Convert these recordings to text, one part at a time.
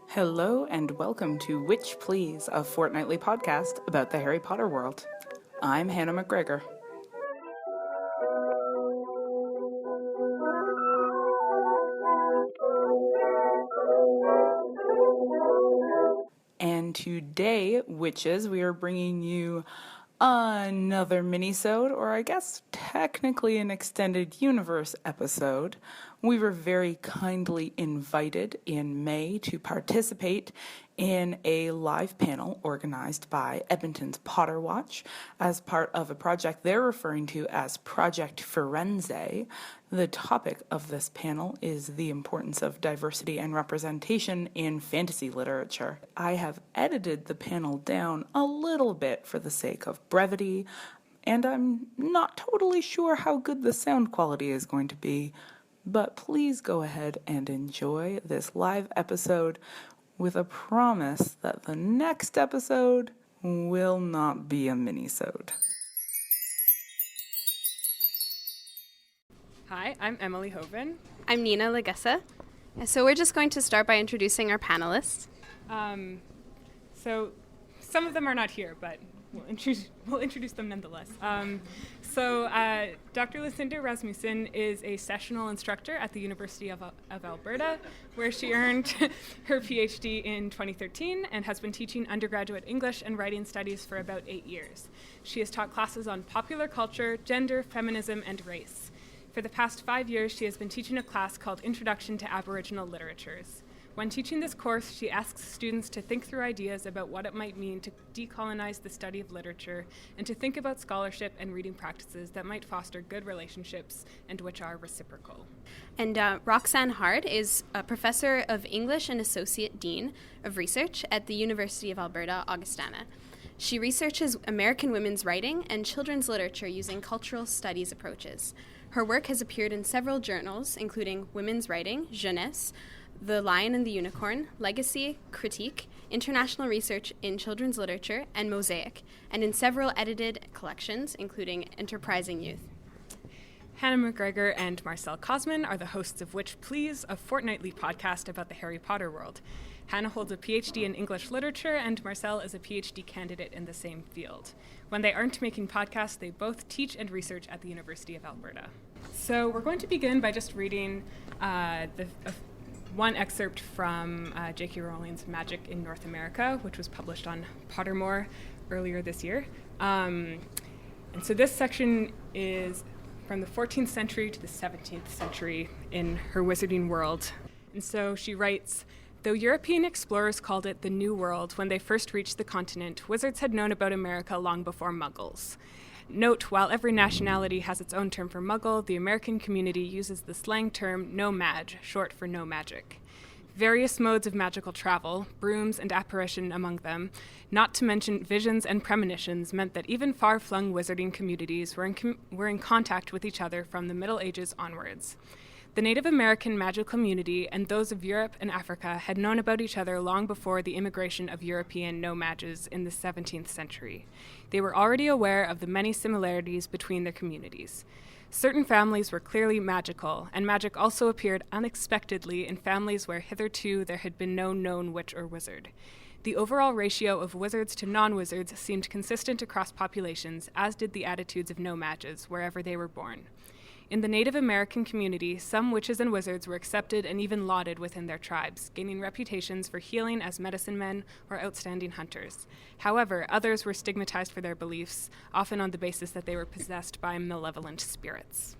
Hello and welcome to Witch Please, a fortnightly podcast about the Harry Potter world. I'm Hannah McGregor. And today, witches, we are bringing you another mini-sode, or I guess technically an extended universe episode. We were very kindly invited in May to participate in a live panel organized by Edmonton's Potter Watch as part of a project they're referring to as Project Firenze. The topic of this panel is the importance of diversity and representation in fantasy literature. I have edited the panel down a little bit for the sake of brevity, and I'm not totally sure how good the sound quality is going to be, but please go ahead and enjoy this live episode with a promise that the next episode will not be a mini-sode. Hi, I'm Emily Hoven. I'm Nina Legessa. So we're just going to start by introducing our panelists. So some of them are not here, but we'll introduce them nonetheless. Dr. Lucinda Rasmussen is a sessional instructor at the University of Alberta, where she earned her PhD in 2013 and has been teaching undergraduate English and writing studies for about 8 years. She has taught classes on popular culture, gender, feminism, and race. For the past 5 years, she has been teaching a class called Introduction to Aboriginal Literatures. When teaching this course, she asks students to think through ideas about what it might mean to decolonize the study of literature and to think about scholarship and reading practices that might foster good relationships and which are reciprocal. And Roxanne Hard is a professor of English and Associate Dean of Research at the University of Alberta, Augustana. She researches American women's writing and children's literature using cultural studies approaches. Her work has appeared in several journals, including Women's Writing, Jeunesse, The Lion and the Unicorn, Legacy, Critique, International Research in Children's Literature, and Mosaic, and in several edited collections, including Enterprising Youth. Hannah McGregor and Marcel Cosman are the hosts of Witch Please, a fortnightly podcast about the Harry Potter world. Hannah holds a PhD in English literature, and Marcel is a PhD candidate in the same field. When they aren't making podcasts, they both teach and research at the University of Alberta. So we're going to begin by just reading one excerpt from J.K. Rowling's Magic in North America, which was published on Pottermore earlier this year. And so this section is from the 14th century to the 17th century in her wizarding world. And so she writes, "Though European explorers called it the New World when they first reached the continent, wizards had known about America long before Muggles. Note, while every nationality has its own term for Muggle, the American community uses the slang term no-mag, short for no magic. Various modes of magical travel, brooms and apparition among them, not to mention visions and premonitions, meant that even far-flung wizarding communities were in contact with each other from the Middle Ages onwards. The Native American magical community and those of Europe and Africa had known about each other long before the immigration of European no-mags in the 17th century. They were already aware of the many similarities between their communities. Certain families were clearly magical, and magic also appeared unexpectedly in families where hitherto there had been no known witch or wizard. The overall ratio of wizards to non-wizards seemed consistent across populations, as did the attitudes of no-mags wherever they were born. In the Native American community, some witches and wizards were accepted and even lauded within their tribes, gaining reputations for healing as medicine men or outstanding hunters. However, others were stigmatized for their beliefs, often on the basis that they were possessed by malevolent spirits."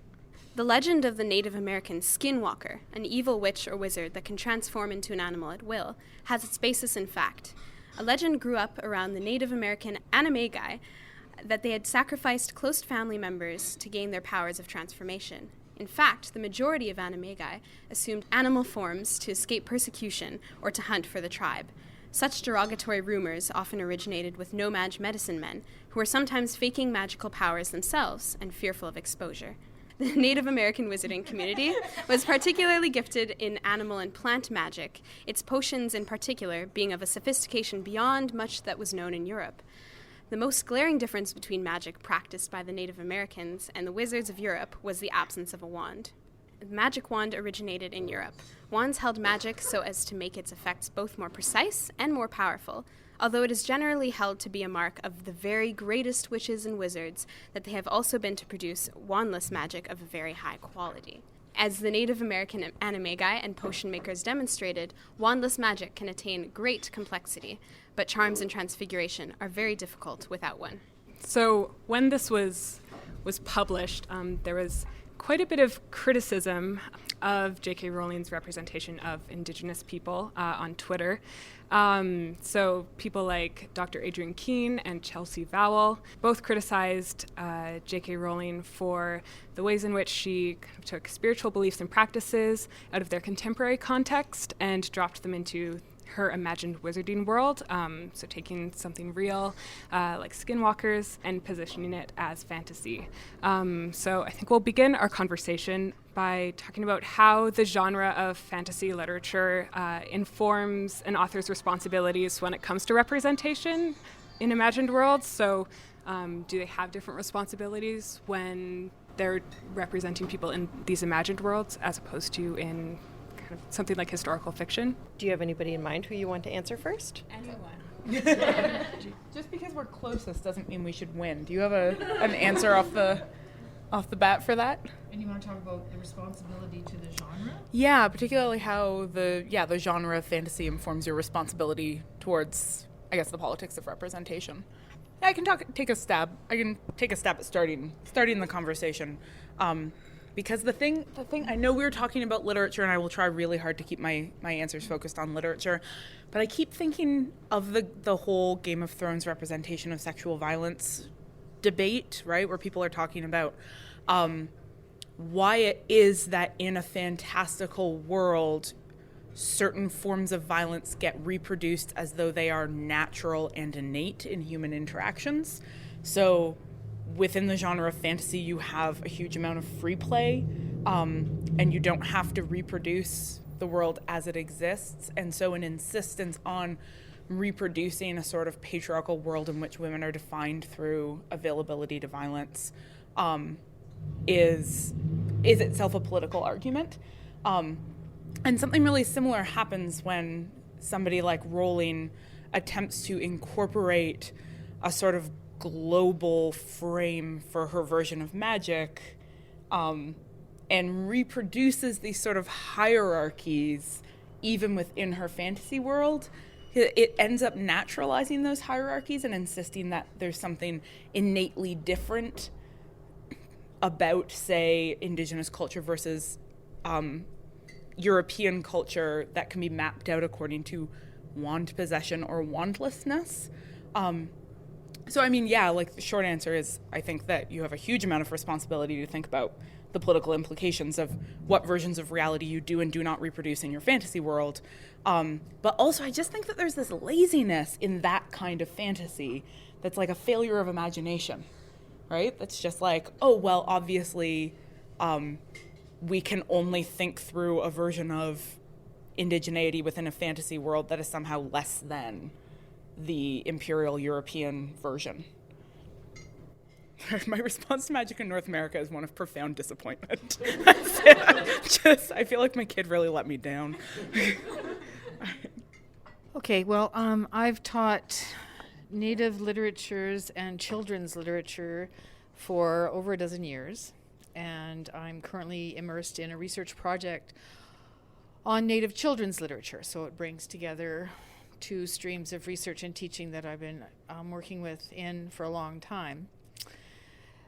The legend of the Native American skinwalker, an evil witch or wizard that can transform into an animal at will, has its basis in fact. A legend grew up around the Native American animagi, that they had sacrificed close family members to gain their powers of transformation. In fact, the majority of animagi assumed animal forms to escape persecution or to hunt for the tribe. Such derogatory rumors often originated with no-mag medicine men, who were sometimes faking magical powers themselves and fearful of exposure. The Native American wizarding community was particularly gifted in animal and plant magic, its potions in particular being of a sophistication beyond much that was known in Europe. The most glaring difference between magic practiced by the Native Americans and the wizards of Europe was the absence of a wand. The magic wand originated in Europe. Wands held magic so as to make its effects both more precise and more powerful, although it is generally held to be a mark of the very greatest witches and wizards that they have also been to produce wandless magic of a very high quality. As the Native American animagi and potion makers demonstrated, wandless magic can attain great complexity, but charms and transfiguration are very difficult without one. So when this was published, there was quite a bit of criticism of J.K. Rowling's representation of Indigenous people on Twitter. So people like Dr. Adrienne Keene and Chelsea Vowell both criticized J.K. Rowling for the ways in which she kind of took spiritual beliefs and practices out of their contemporary context and dropped them into her imagined wizarding world, so taking something real like skinwalkers and positioning it as fantasy. So I think we'll begin our conversation by talking about how the genre of fantasy literature informs an author's responsibilities when it comes to representation in imagined worlds. So do they have different responsibilities when they're representing people in these imagined worlds as opposed to in something like historical fiction? Do you have anybody in mind who you want to answer first? Anyone. Just because we're closest doesn't mean we should win. Do you have an answer off the bat for that? And you want to talk about the responsibility to the genre? Yeah, particularly how the genre of fantasy informs your responsibility towards, I guess, the politics of representation. Yeah, I can take a stab at starting the conversation. Because the thing, I know we were talking about literature, and I will try really hard to keep my answers focused on literature, but I keep thinking of the whole Game of Thrones representation of sexual violence debate, right, where people are talking about why it is that in a fantastical world, certain forms of violence get reproduced as though they are natural and innate in human interactions. So within the genre of fantasy, you have a huge amount of free play, and you don't have to reproduce the world as it exists. And so an insistence on reproducing a sort of patriarchal world in which women are defined through availability to violence is itself a political argument. And something really similar happens when somebody like Rowling attempts to incorporate a sort of global frame for her version of magic, and reproduces these sort of hierarchies even within her fantasy world. It ends up naturalizing those hierarchies and insisting that there's something innately different about, say, Indigenous culture versus European culture that can be mapped out according to wand possession or wandlessness. So, I mean, yeah, like the short answer is I think that you have a huge amount of responsibility to think about the political implications of what versions of reality you do and do not reproduce in your fantasy world. But also, I just think that there's this laziness in that kind of fantasy that's like a failure of imagination, right? That's just like, oh, well, obviously, we can only think through a version of indigeneity within a fantasy world that is somehow less than the Imperial European version. My response to magic in North America is one of profound disappointment. I feel like my kid really let me down. Okay, well, I've taught Native literatures and children's literature for over a dozen years, and I'm currently immersed in a research project on Native children's literature. So it brings together two streams of research and teaching that I've been working within for a long time.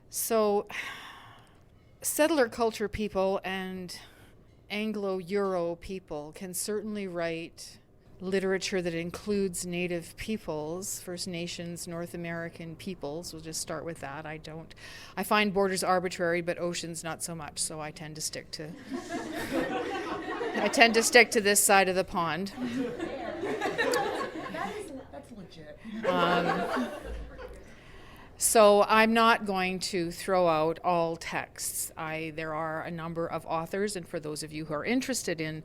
So settler culture people and Anglo-Euro people can certainly write literature that includes Native peoples, First Nations, North American peoples. We'll just start with that. I find borders arbitrary, but oceans not so much, so I tend to stick to this side of the pond. That's legit. So I'm not going to throw out all texts. There are a number of authors, and for those of you who are interested in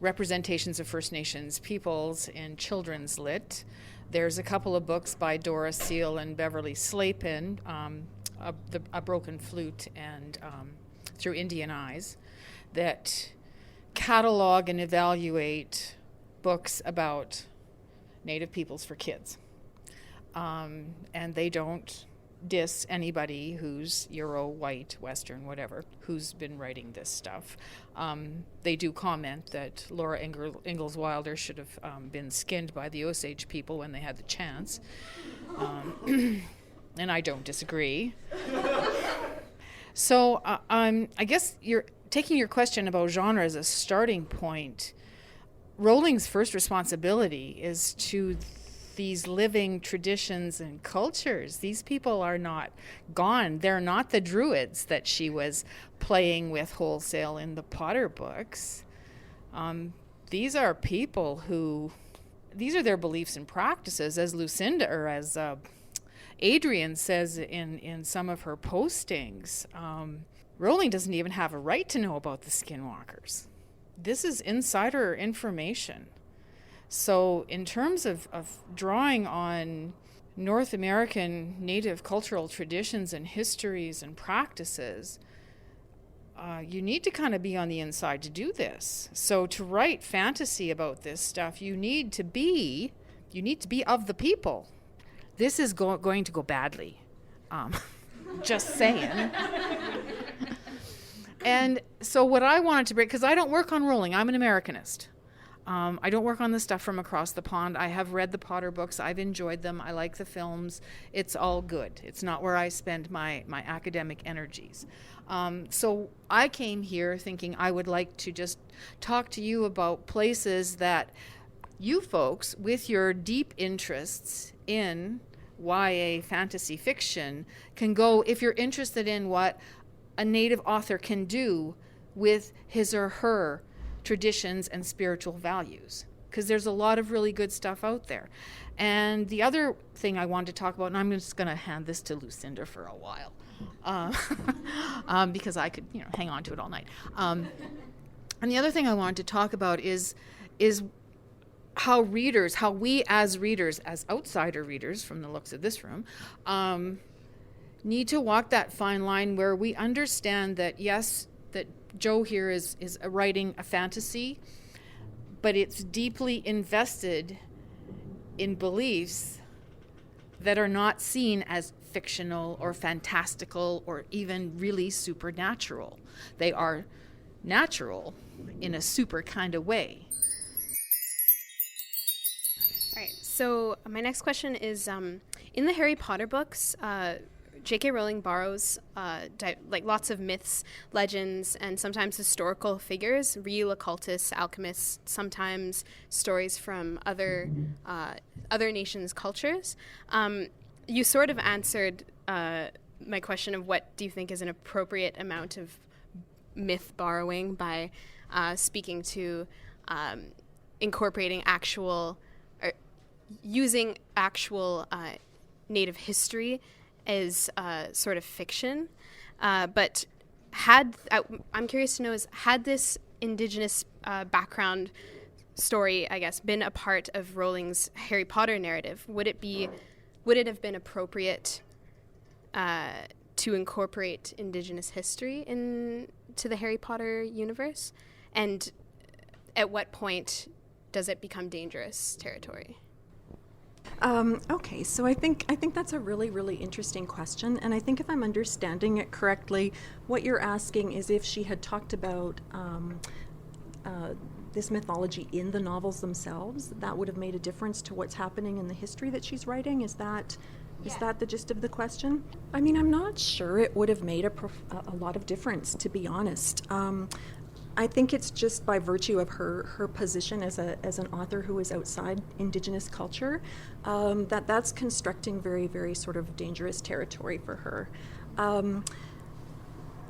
representations of First Nations peoples in children's lit, There's a couple of books by Dora Seal and Beverly Slapin, A Broken Flute and Through Indian Eyes, that catalog and evaluate books about Native peoples for kids. And they don't diss anybody who's Euro, white, Western, whatever, who's been writing this stuff. They do comment that Laura Ingalls Wilder should have been skinned by the Osage people when they had the chance. And I don't disagree. So I guess you're taking your question about genre as a starting point. Rowling's first responsibility is to these living traditions and cultures. These people are not gone. They're not the druids that she was playing with wholesale in the Potter books. These are people who, these are their beliefs and practices, as Lucinda, or as Adrian says in some of her postings. Rowling doesn't even have a right to know about the skinwalkers. This is insider information. So in terms of drawing on North American Native cultural traditions and histories and practices, you need to kind of be on the inside to do this. So to write fantasy about this stuff, you need to be of the people. This is going to go badly. Just saying. And so what I wanted to bring, because I don't work on Rowling, I'm an Americanist. I don't work on the stuff from across the pond. I have read the Potter books. I've enjoyed them. I like the films. It's all good. It's not where I spend my academic energies. So I came here thinking I would like to just talk to you about places that you folks, with your deep interests in YA fantasy fiction, can go if you're interested in what a Native author can do with his or her traditions and spiritual values, because there's a lot of really good stuff out there. And the other thing I wanted to talk about, and I'm just going to hand this to Lucinda for a while, because I could, hang on to it all night. And the other thing I wanted to talk about is how we as readers, as outsider readers from the looks of this room, need to walk that fine line where we understand that, yes, that Jo here is writing a fantasy, but it's deeply invested in beliefs that are not seen as fictional or fantastical or even really supernatural. They are natural in a super kind of way. All right, so my next question is, in the Harry Potter books, J.K. Rowling borrows lots of myths, legends, and sometimes historical figures, real occultists, alchemists, sometimes stories from other nations' cultures. You sort of answered my question of what do you think is an appropriate amount of myth borrowing by speaking to incorporating actual, or using actual Native history as sort of fiction, but I'm curious to know had this Indigenous background story, I guess, been a part of Rowling's Harry Potter narrative, would it have been appropriate to incorporate Indigenous history into the Harry Potter universe? And at what point does it become dangerous territory? Okay, so I think that's a really, really interesting question, and I think if I'm understanding it correctly, what you're asking is if she had talked about this mythology in the novels themselves, that would have made a difference to what's happening in the history that she's writing. Is that the gist of the question? I mean, I'm not sure it would have made a lot of difference, to be honest. I think it's just by virtue of her position as an author who is outside Indigenous culture, that's constructing very, very sort of dangerous territory for her.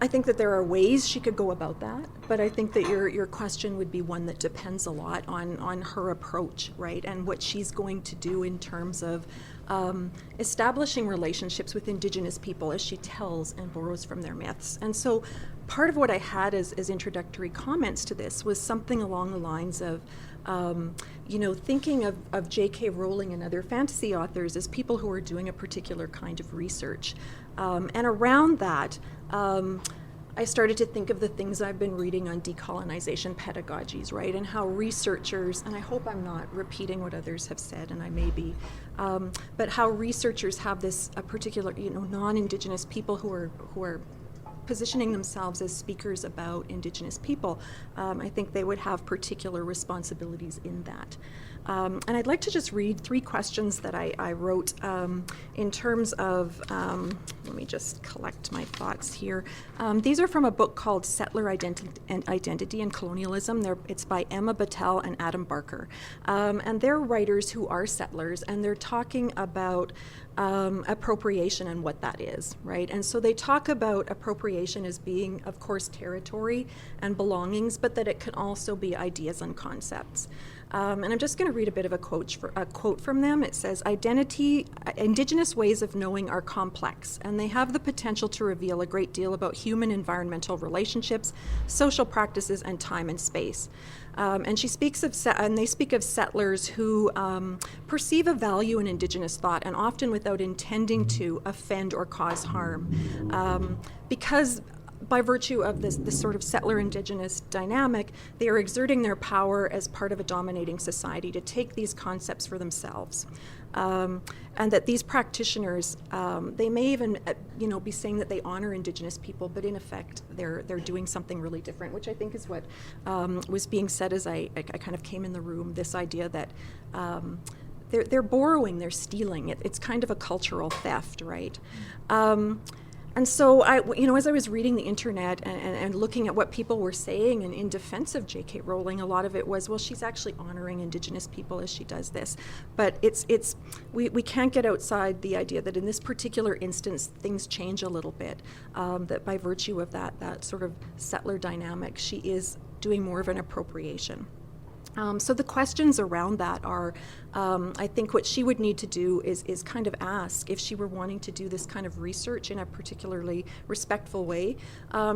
I think that there are ways she could go about that, but I think that your question would be one that depends a lot on her approach, right, and what she's going to do in terms of establishing relationships with Indigenous people as she tells and borrows from their myths. And so part of what I had as introductory comments to this was something along the lines of, thinking of J.K. Rowling and other fantasy authors as people who are doing a particular kind of research. And around that, I started to think of the things I've been reading on decolonization pedagogies, right? And how researchers, and I hope I'm not repeating what others have said, and I may be, but how researchers have this a particular, non-Indigenous people who are positioning themselves as speakers about Indigenous people. I think they would have particular responsibilities in that. And I'd like to just read 3 questions that I wrote in terms of, let me just collect my thoughts here. These are from a book called Settler Identity and Colonialism. It's by Emma Battell and Adam Barker. And they're writers who are settlers, and they're talking about appropriation and what that is, right? And so they talk about appropriation as being, of course, territory and belongings, but that it can also be ideas and concepts. And I'm just going to read a bit of a quote from them. It says, Indigenous ways of knowing are complex, and they have the potential to reveal a great deal about human-environmental relationships, social practices, and time and space. And she speaks of, and they speak of settlers who perceive a value in Indigenous thought, and often without intending to offend or cause harm, because by virtue of this sort of settler-Indigenous dynamic, they are exerting their power as part of a dominating society to take these concepts for themselves. And that these practitioners, they may even, be saying that they honor Indigenous people, but in effect, they're doing something really different, which I think is what was being said as I kind of came in the room, this idea that they're borrowing, they're stealing. It's kind of a cultural theft, right? And so, as I was reading the internet and looking at what people were saying and in defense of J.K. Rowling, a lot of it was, well, she's actually honoring Indigenous people as she does this. But we can't get outside the idea that in this particular instance, things change a little bit, that by virtue of that sort of settler dynamic, she is doing more of an appropriation. So the questions around that are, I think what she would need to do is kind of ask, if she were wanting to do this kind of research in a particularly respectful way,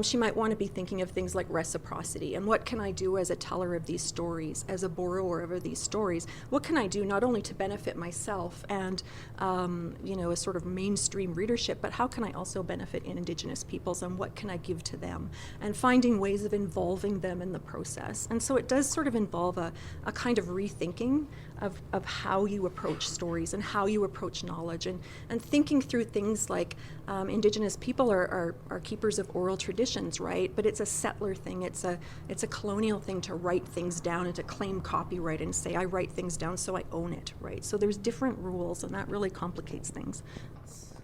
she might want to be thinking of things like reciprocity, and what can I do as a teller of these stories, as a borrower of these stories? What can I do not only to benefit myself and, a sort of mainstream readership, but how can I also benefit Indigenous peoples, and what can I give to them? And finding ways of involving them in the process. And so it does sort of involve a kind of rethinking of how you approach stories and how you approach knowledge, and thinking through things like Indigenous people are keepers of oral traditions, right? But it's a settler thing. It's a colonial thing to write things down and to claim copyright and say, I write things down so I own it, right? So there's different rules, and that really complicates things.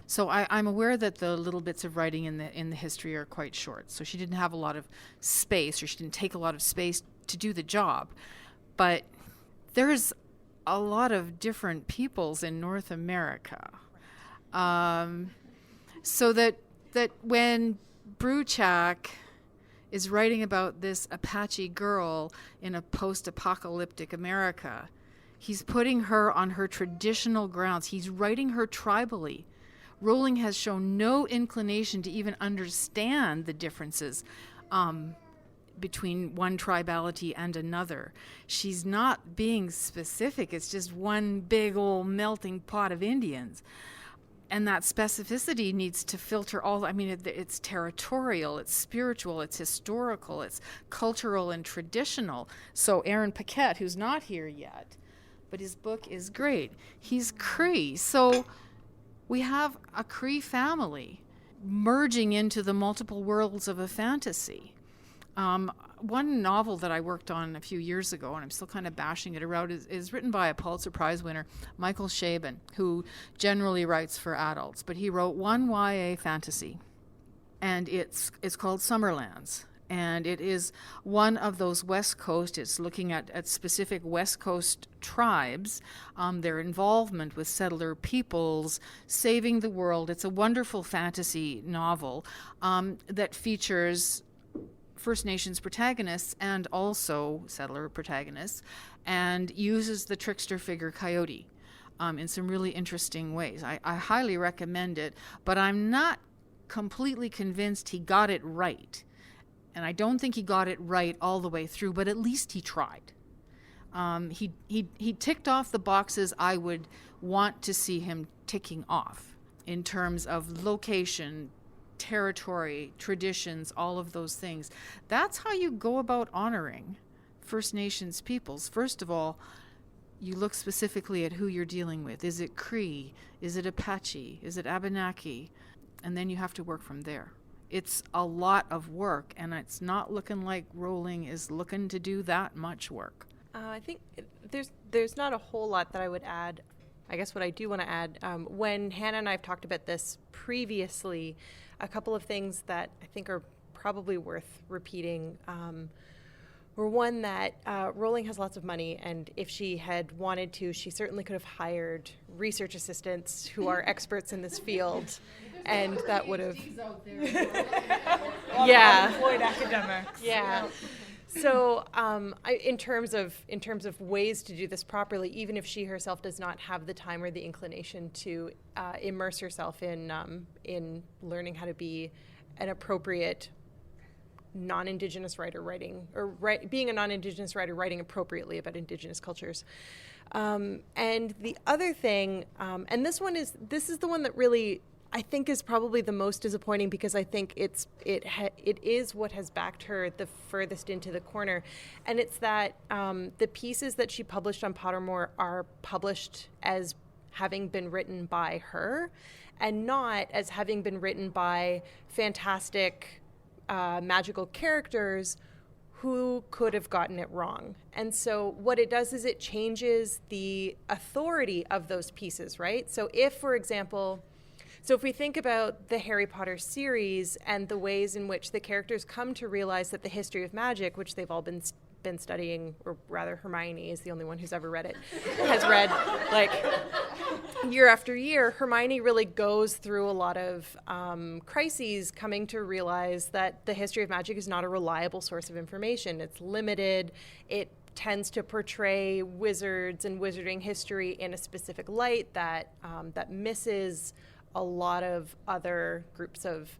So I'm aware that the little bits of writing in the history are quite short. So she didn't have a lot of space, or she didn't take a lot of space to do the job. But there's a lot of different peoples in North America. So that when Bruchac is writing about this Apache girl in a post-apocalyptic America, he's putting her on her traditional grounds. He's writing her tribally. Rowling has shown no inclination to even understand the differences between one tribality and another. She's not being specific. It's just one big old melting pot of Indians. And that specificity needs to filter all, it's territorial, it's spiritual, it's historical, it's cultural and traditional. So Aaron Paquette, who's not here yet, but his book is great, he's Cree. So we have a Cree family merging into the multiple worlds of a fantasy. One novel that I worked on a few years ago, and I'm still kind of bashing it around, is written by a Pulitzer Prize winner, Michael Chabon, who generally writes for adults. But he wrote one YA fantasy, and it's called Summerlands. And it is one of those West Coast, it's looking at specific West Coast tribes, their involvement with settler peoples, saving the world. It's a wonderful fantasy novel that features First Nations protagonists and also settler protagonists, and uses the trickster figure Coyote in some really interesting ways. I highly recommend it, but I'm not completely convinced he got it right. And I don't think he got it right all the way through, but at least he tried. He ticked off the boxes I would want to see him ticking off in terms of location, territory, traditions, all of those things. That's how you go about honoring First Nations peoples. First of all, you look specifically at who you're dealing with. Is it Cree? Is it Apache? Is it Abenaki? And then you have to work from there. It's a lot of work, and it's not looking like Rowling is looking to do that much work. I think there's not a whole lot that I would add. I guess what I do want to add, when Hannah and I have talked about this previously, a couple of things that I think are probably worth repeating were one that Rowling has lots of money, and if she had wanted to, she certainly could have hired research assistants who are experts in this field, and that would have... Yeah. Employed academics. Yeah. So, in terms of ways to do this properly, even if she herself does not have the time or the inclination to immerse herself in learning how to be an appropriate non-Indigenous writer writing, or being a non-Indigenous writer writing appropriately about Indigenous cultures. And the other thing, and this is the one that really I think is probably the most disappointing, because I think it is what has backed her the furthest into the corner, and it's that the pieces that she published on Pottermore are published as having been written by her, and not as having been written by fantastic magical characters who could have gotten it wrong. And so what it does is it changes the authority of those pieces, right? So if, for example, if we think about the Harry Potter series and the ways in which the characters come to realize that the history of magic, which they've all been studying, or rather Hermione is the only one who's ever read it, has read like year after year, Hermione really goes through a lot of crises coming to realize that the history of magic is not a reliable source of information. It's limited. It tends to portray wizards and wizarding history in a specific light that misses a lot of other groups of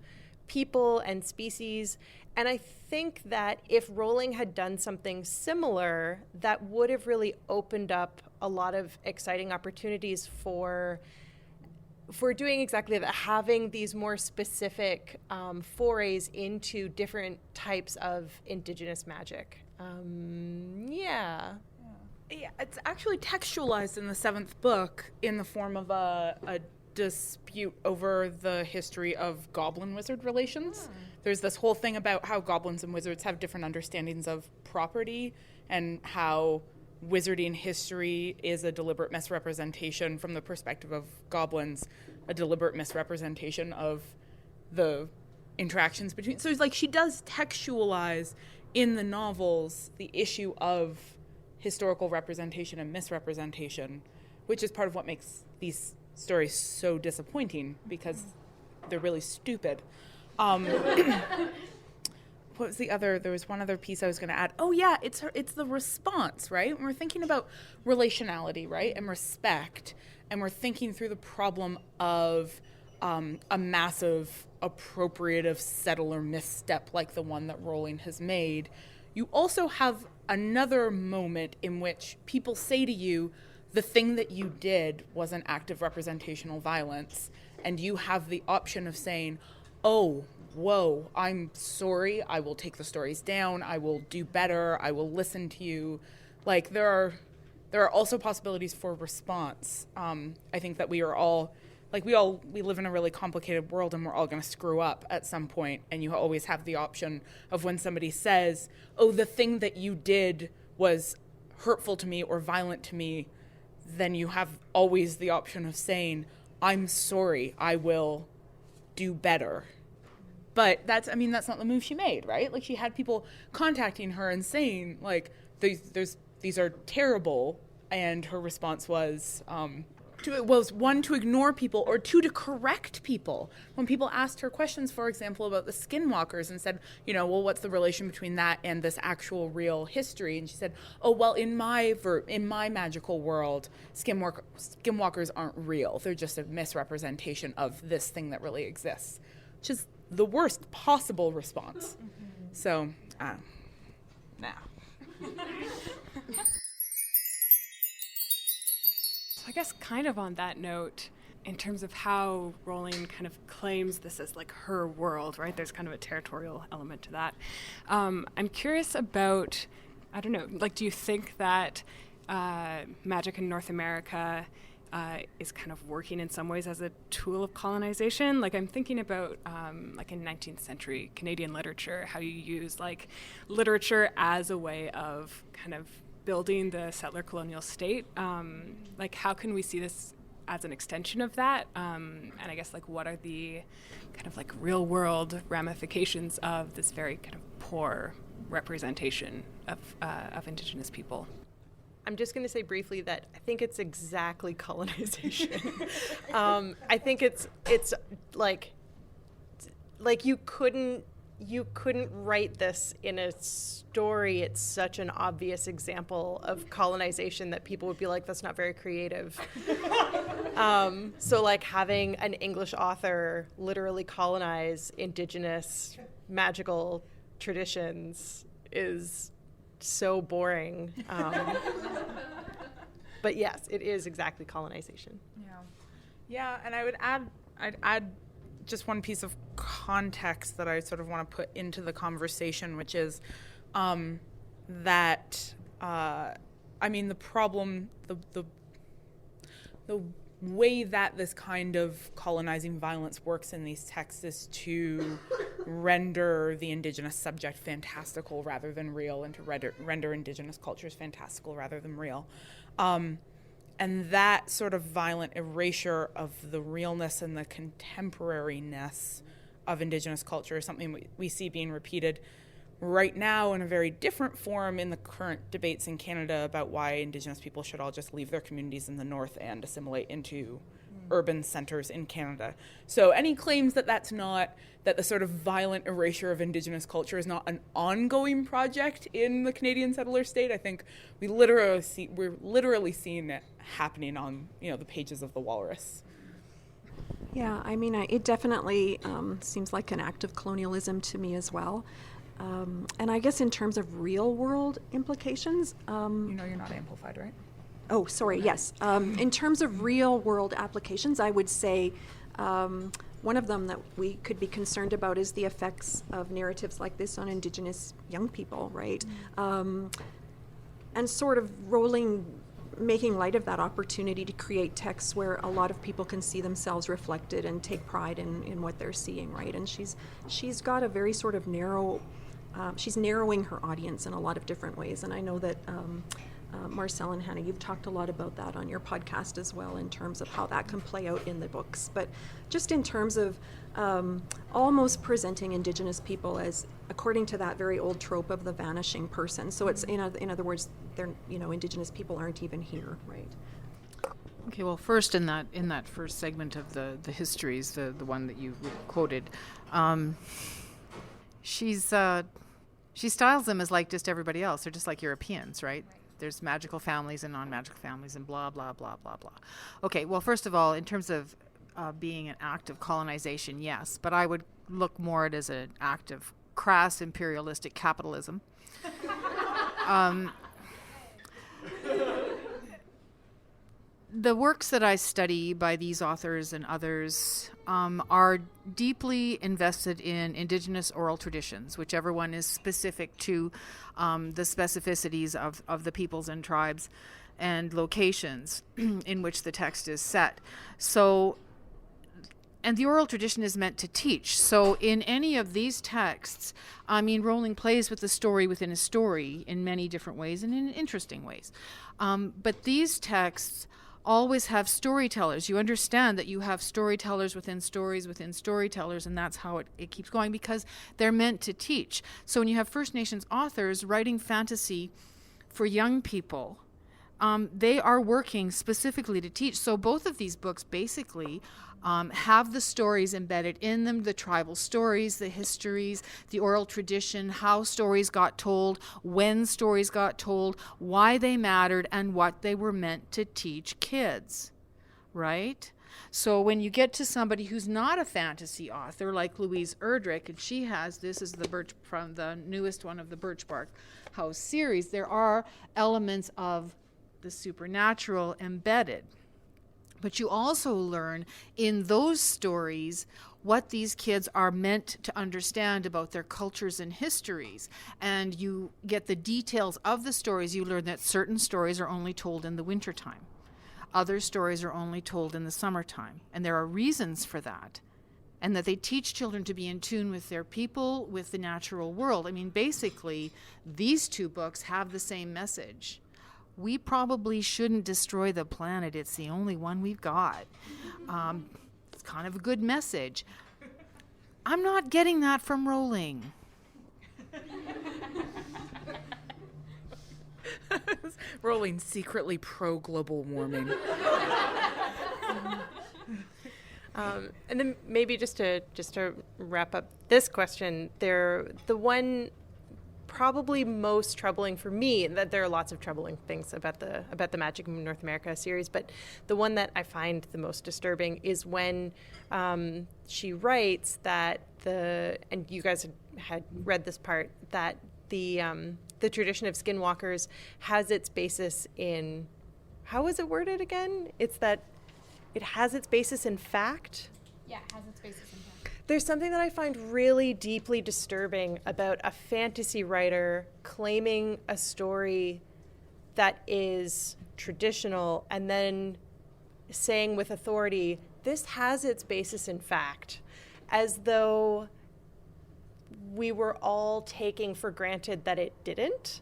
people and species. And I think that if Rowling had done something similar, that would have really opened up a lot of exciting opportunities for doing exactly that, having these more specific forays into different types of Indigenous magic. Yeah, it's actually textualized in the 7th book in the form of a dispute over the history of goblin-wizard relations. There's this whole thing about how goblins and wizards have different understandings of property, and how wizarding history is a deliberate misrepresentation from the perspective of goblins, a deliberate misrepresentation of the interactions between. So it's like she does textualize in the novels the issue of historical representation and misrepresentation, which is part of what makes these stories so disappointing, because they're really stupid. What was the other? There was one other piece I was going to add. Oh yeah, it's the response, right? When we're thinking about relationality, right, and respect, and we're thinking through the problem of a massive appropriative settler misstep like the one that Rowling has made. You also have another moment in which people say to you, the thing that you did was an act of representational violence, and you have the option of saying, oh, whoa, I'm sorry, I will take the stories down, I will do better, I will listen to you. Like, there are also possibilities for response. I think that we live in a really complicated world, and we're all going to screw up at some point, and you always have the option of, when somebody says, oh, the thing that you did was hurtful to me or violent to me, then you have always the option of saying, I'm sorry, I will do better. But that's not the move she made, right? Like, she had people contacting her and saying, like, these are terrible, and her response was, one, to ignore people, or two, to correct people. When people asked her questions, for example, about the skinwalkers, and said, well, what's the relation between that and this actual real history? And she said, oh, well, in my magical world, skinwalkers aren't real. They're just a misrepresentation of this thing that really exists, which is the worst possible response. So, now. So I guess kind of on that note, in terms of how Rowling kind of claims this as like her world, right? There's kind of a territorial element to that. I'm curious about, I don't know, like, do you think that magic in North America is kind of working in some ways as a tool of colonization? Like, I'm thinking about like in 19th century Canadian literature, how you use like literature as a way of kind of building the settler colonial state. Like, how can we see this as an extension of that? And I guess, like, what are the kind of like real world ramifications of this very kind of poor representation of Indigenous people? I'm just going to say briefly that I think it's exactly colonization. I think it's like you couldn't write this in a story. It's such an obvious example of colonization that people would be like, that's not very creative. So like having an English author literally colonize Indigenous magical traditions is so boring. But yes, it is exactly colonization. Yeah, and I'd add just one piece of context that I sort of want to put into the conversation, which is that I mean, the problem, the way that this kind of colonizing violence works in these texts is to render the Indigenous subject fantastical rather than real, and to render Indigenous cultures fantastical rather than real. And that sort of violent erasure of the realness and the contemporariness of Indigenous culture is something we see being repeated right now in a very different form in the current debates in Canada about why Indigenous people should all just leave their communities in the north and assimilate into urban centers in Canada. So any claims that that the sort of violent erasure of Indigenous culture is not an ongoing project in the Canadian settler state, I think we're literally seeing it happening on, the pages of The Walrus. Yeah, I mean, it definitely seems like an act of colonialism to me as well. And I guess in terms of real world implications... you're not amplified, right? Oh, sorry, yes. In terms of real world applications, I would say one of them that we could be concerned about is the effects of narratives like this on Indigenous young people, right? And sort of making light of that opportunity to create texts where a lot of people can see themselves reflected and take pride in what they're seeing, right? And she's got a very sort of she's narrowing her audience in a lot of different ways. And I know that Marcel and Hannah, you've talked a lot about that on your podcast as well, in terms of how that can play out in the books. But just in terms of almost presenting Indigenous people as, according to that very old trope of the vanishing person. So it's, in other words, they're, Indigenous people aren't even here, right? Okay, well, first in that first segment of the histories, the one that you quoted, she styles them as like just everybody else. They're just like Europeans, right? There's magical families and non-magical families and blah, blah, blah, blah, blah. Okay, well, first of all, in terms of being an act of colonization, yes, but I would look more at it as an act of crass imperialistic capitalism. The works that I study by these authors and others are deeply invested in Indigenous oral traditions, whichever one is specific to the specificities of the peoples and tribes and locations in which the text is set. So, and the oral tradition is meant to teach. So in any of these texts, I mean, Rowling plays with the story within a story in many different ways and in interesting ways. But these texts always have storytellers. You understand that you have storytellers within stories within storytellers, and that's how it keeps going, because they're meant to teach. So when you have First Nations authors writing fantasy for young people, they are working specifically to teach. So both of these books basically have the stories embedded in them, the tribal stories, the histories, the oral tradition, how stories got told, when stories got told, why they mattered, and what they were meant to teach kids, right? So when you get to somebody who's not a fantasy author, like Louise Erdrich, and she has, this is from the newest one of the Birchbark House series, there are elements of the supernatural embedded. But you also learn in those stories what these kids are meant to understand about their cultures and histories. And you get the details of the stories. You learn that certain stories are only told in the wintertime. Other stories are only told in the summertime. And there are reasons for that. And that they teach children to be in tune with their people, with the natural world. I mean, basically, these two books have the same message. We probably shouldn't destroy the planet. It's the only one we've got. It's kind of a good message. I'm not getting that from Rowling. Rowling secretly pro-global warming. And then maybe just to wrap up this question, the one probably most troubling for me, that there are lots of troubling things about the Magic in North America series, but the one that I find the most disturbing is when she writes that and you guys had read this part, that the tradition of skinwalkers has its basis in, how was it worded again? It's that it has its basis in fact? Yeah, it has its basis in fact. There's something that I find really deeply disturbing about a fantasy writer claiming a story that is traditional and then saying with authority, this has its basis in fact, as though we were all taking for granted that it didn't.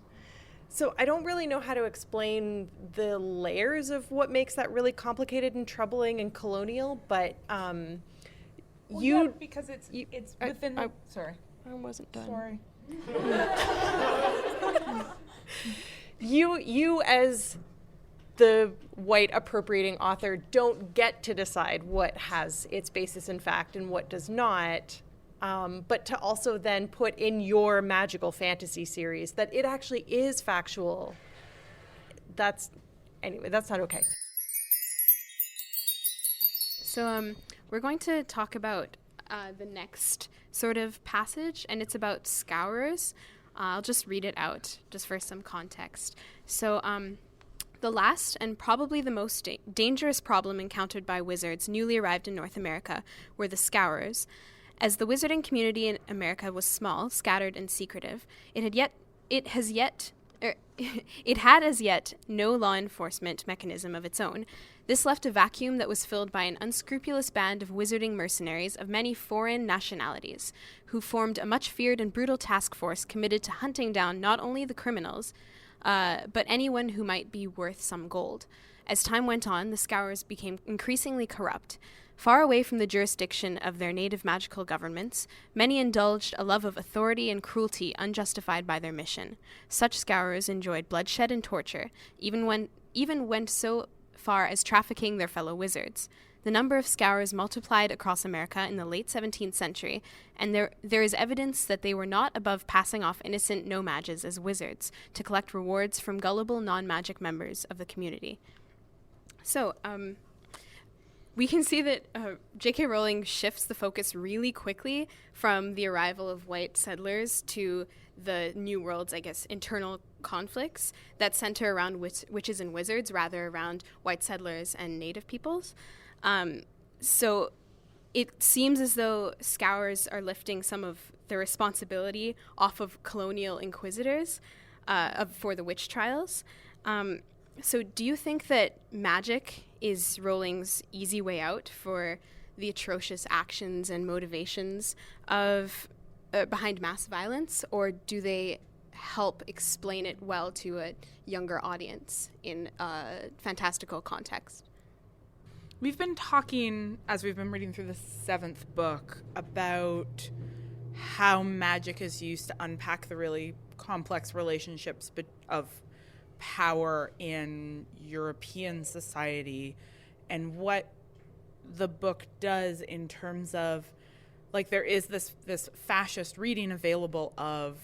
So I don't really know how to explain the layers of what makes that really complicated and troubling and colonial, but because it's within sorry. I wasn't done. Sorry. You as the white appropriating author don't get to decide what has its basis in fact and what does not, but to also then put in your magical fantasy series that it actually is factual. That's not okay. So we're going to talk about the next sort of passage, and it's about scourers. I'll just read it out just for some context. So the last and probably the most dangerous problem encountered by wizards newly arrived in North America were the scourers. As the wizarding community in America was small, scattered, and secretive, it had as yet no law enforcement mechanism of its own. This left a vacuum that was filled by an unscrupulous band of wizarding mercenaries of many foreign nationalities, who formed a much feared and brutal task force committed to hunting down not only the criminals, but anyone who might be worth some gold. As time went on, the scourers became increasingly corrupt. Far away from the jurisdiction of their native magical governments, many indulged a love of authority and cruelty unjustified by their mission. Such scourers enjoyed bloodshed and torture, even went so far as trafficking their fellow wizards. The number of scourers multiplied across America in the late 17th century, and there is evidence that they were not above passing off innocent no-mages as wizards to collect rewards from gullible non-magic members of the community. So, we can see that J.K. Rowling shifts the focus really quickly from the arrival of white settlers to the New World's, internal conflicts that center around witches and wizards rather around white settlers and native peoples. So it seems as though scourers are lifting some of the responsibility off of colonial inquisitors for the witch trials. So do you think that magic is Rowling's easy way out for the atrocious actions and motivations of behind mass violence, or do they help explain it well to a younger audience in a fantastical context? We've been talking, as we've been reading through the 7th book, about how magic is used to unpack the really complex relationships of power in European society, and what the book does in terms of, there is this fascist reading available of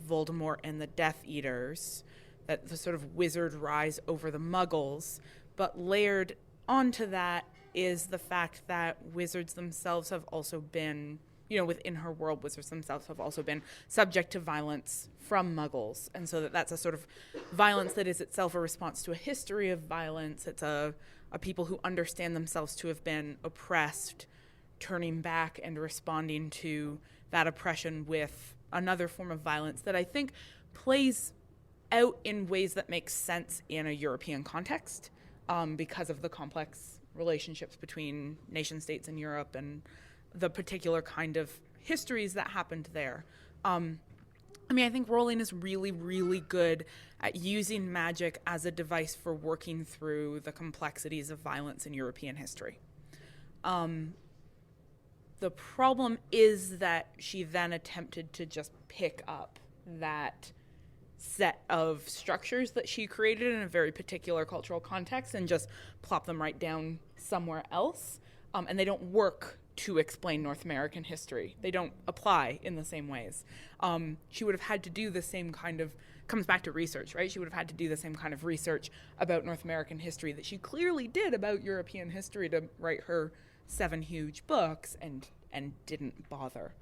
Voldemort and the Death Eaters, that the sort of wizard rise over the Muggles, but layered onto that is the fact that wizards themselves have also been, within her world, wizards themselves have also been subject to violence from muggles. And so that's a sort of violence that is itself a response to a history of violence. It's a people who understand themselves to have been oppressed, turning back and responding to that oppression with another form of violence that I think plays out in ways that make sense in a European context, because of the complex relationships between nation states in Europe and the particular kind of histories that happened there. I think Rowling is really, really good at using magic as a device for working through the complexities of violence in European history. The problem is that she then attempted to just pick up that set of structures that she created in a very particular cultural context and just plop them right down somewhere else. And they don't work to explain North American history. They don't apply in the same ways. She would have had to do the same kind of, comes back to research, right? She would have had to do the same kind of research about North American history that she clearly did about European history to write her 7 huge books and didn't bother.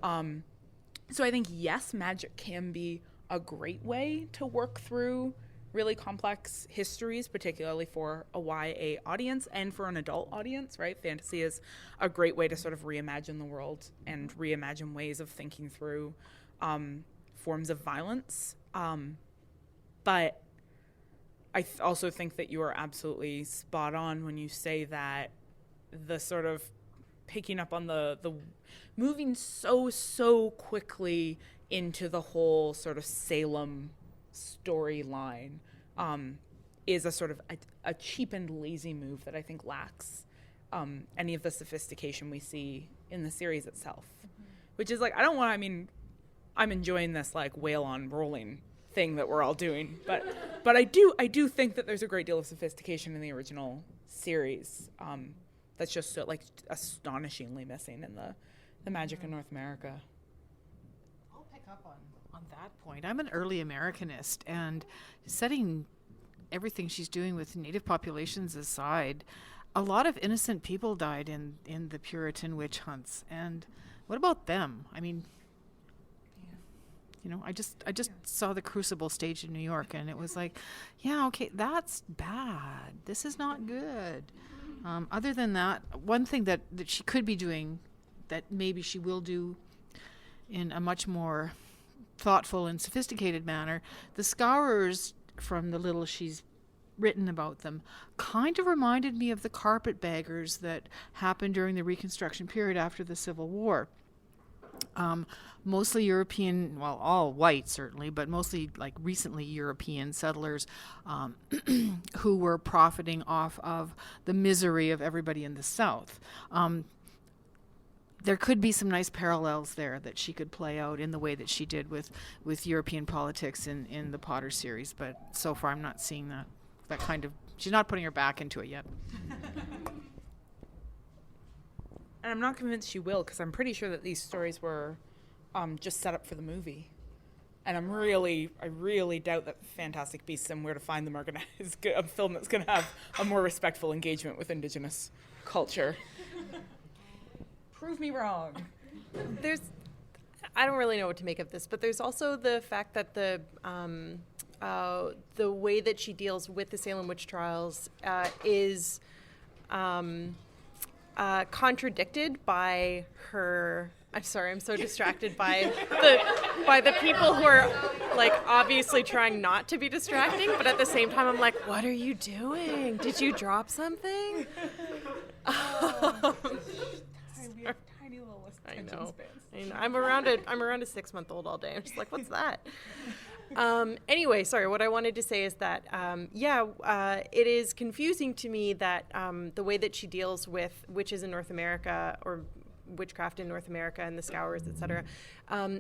So I think, yes, magic can be a great way to work through really complex histories, particularly for a YA audience and for an adult audience, right? Fantasy is a great way to sort of reimagine the world and reimagine ways of thinking through forms of violence. But I also think that you are absolutely spot on when you say that the sort of picking up on the moving so quickly into the whole sort of Salem storyline is a sort of a cheap and lazy move that I think lacks any of the sophistication we see in the series itself. Which is like, I'm enjoying this like whale on Rowling thing that we're all doing, but I do think that there's a great deal of sophistication in the original series that's just so like astonishingly missing in the magic in North America. I'll pick up on that point. I'm an early Americanist, and setting everything she's doing with Native populations aside, a lot of innocent people died in the Puritan witch hunts. And what about them? I mean, I just saw the Crucible stage in New York, and it was like, yeah, okay, that's bad. This is not good. Other than that, one thing that she could be doing that maybe she will do in a much more thoughtful and sophisticated manner, the Scourers, from the little she's written about them, kind of reminded me of the carpetbaggers that happened during the Reconstruction period after the Civil War. Mostly European, well, all white certainly, but mostly like recently European settlers who were profiting off of the misery of everybody in the South. There could be some nice parallels there that she could play out in the way that she did with European politics in the Potter series, but so far I'm not seeing that kind of, she's not putting her back into it yet. And I'm not convinced she will, because I'm pretty sure that these stories were just set up for the movie. And I really doubt that Fantastic Beasts and Where to Find Them is a film that's going to have a more respectful engagement with Indigenous culture. Prove me wrong. I don't really know what to make of this, but there's also the fact that the way that she deals with the Salem witch trials is contradicted by her. I'm sorry, I'm so distracted by the people who are like obviously trying not to be distracting, but at the same time I'm like, what are you doing? Did you drop something? Tiny little I know. I'm around a 6-month-old all day. I'm just like, what's that? Anyway, sorry, what I wanted to say is that, it is confusing to me that the way that she deals with witches in North America, or witchcraft in North America and the Scourers, etc.,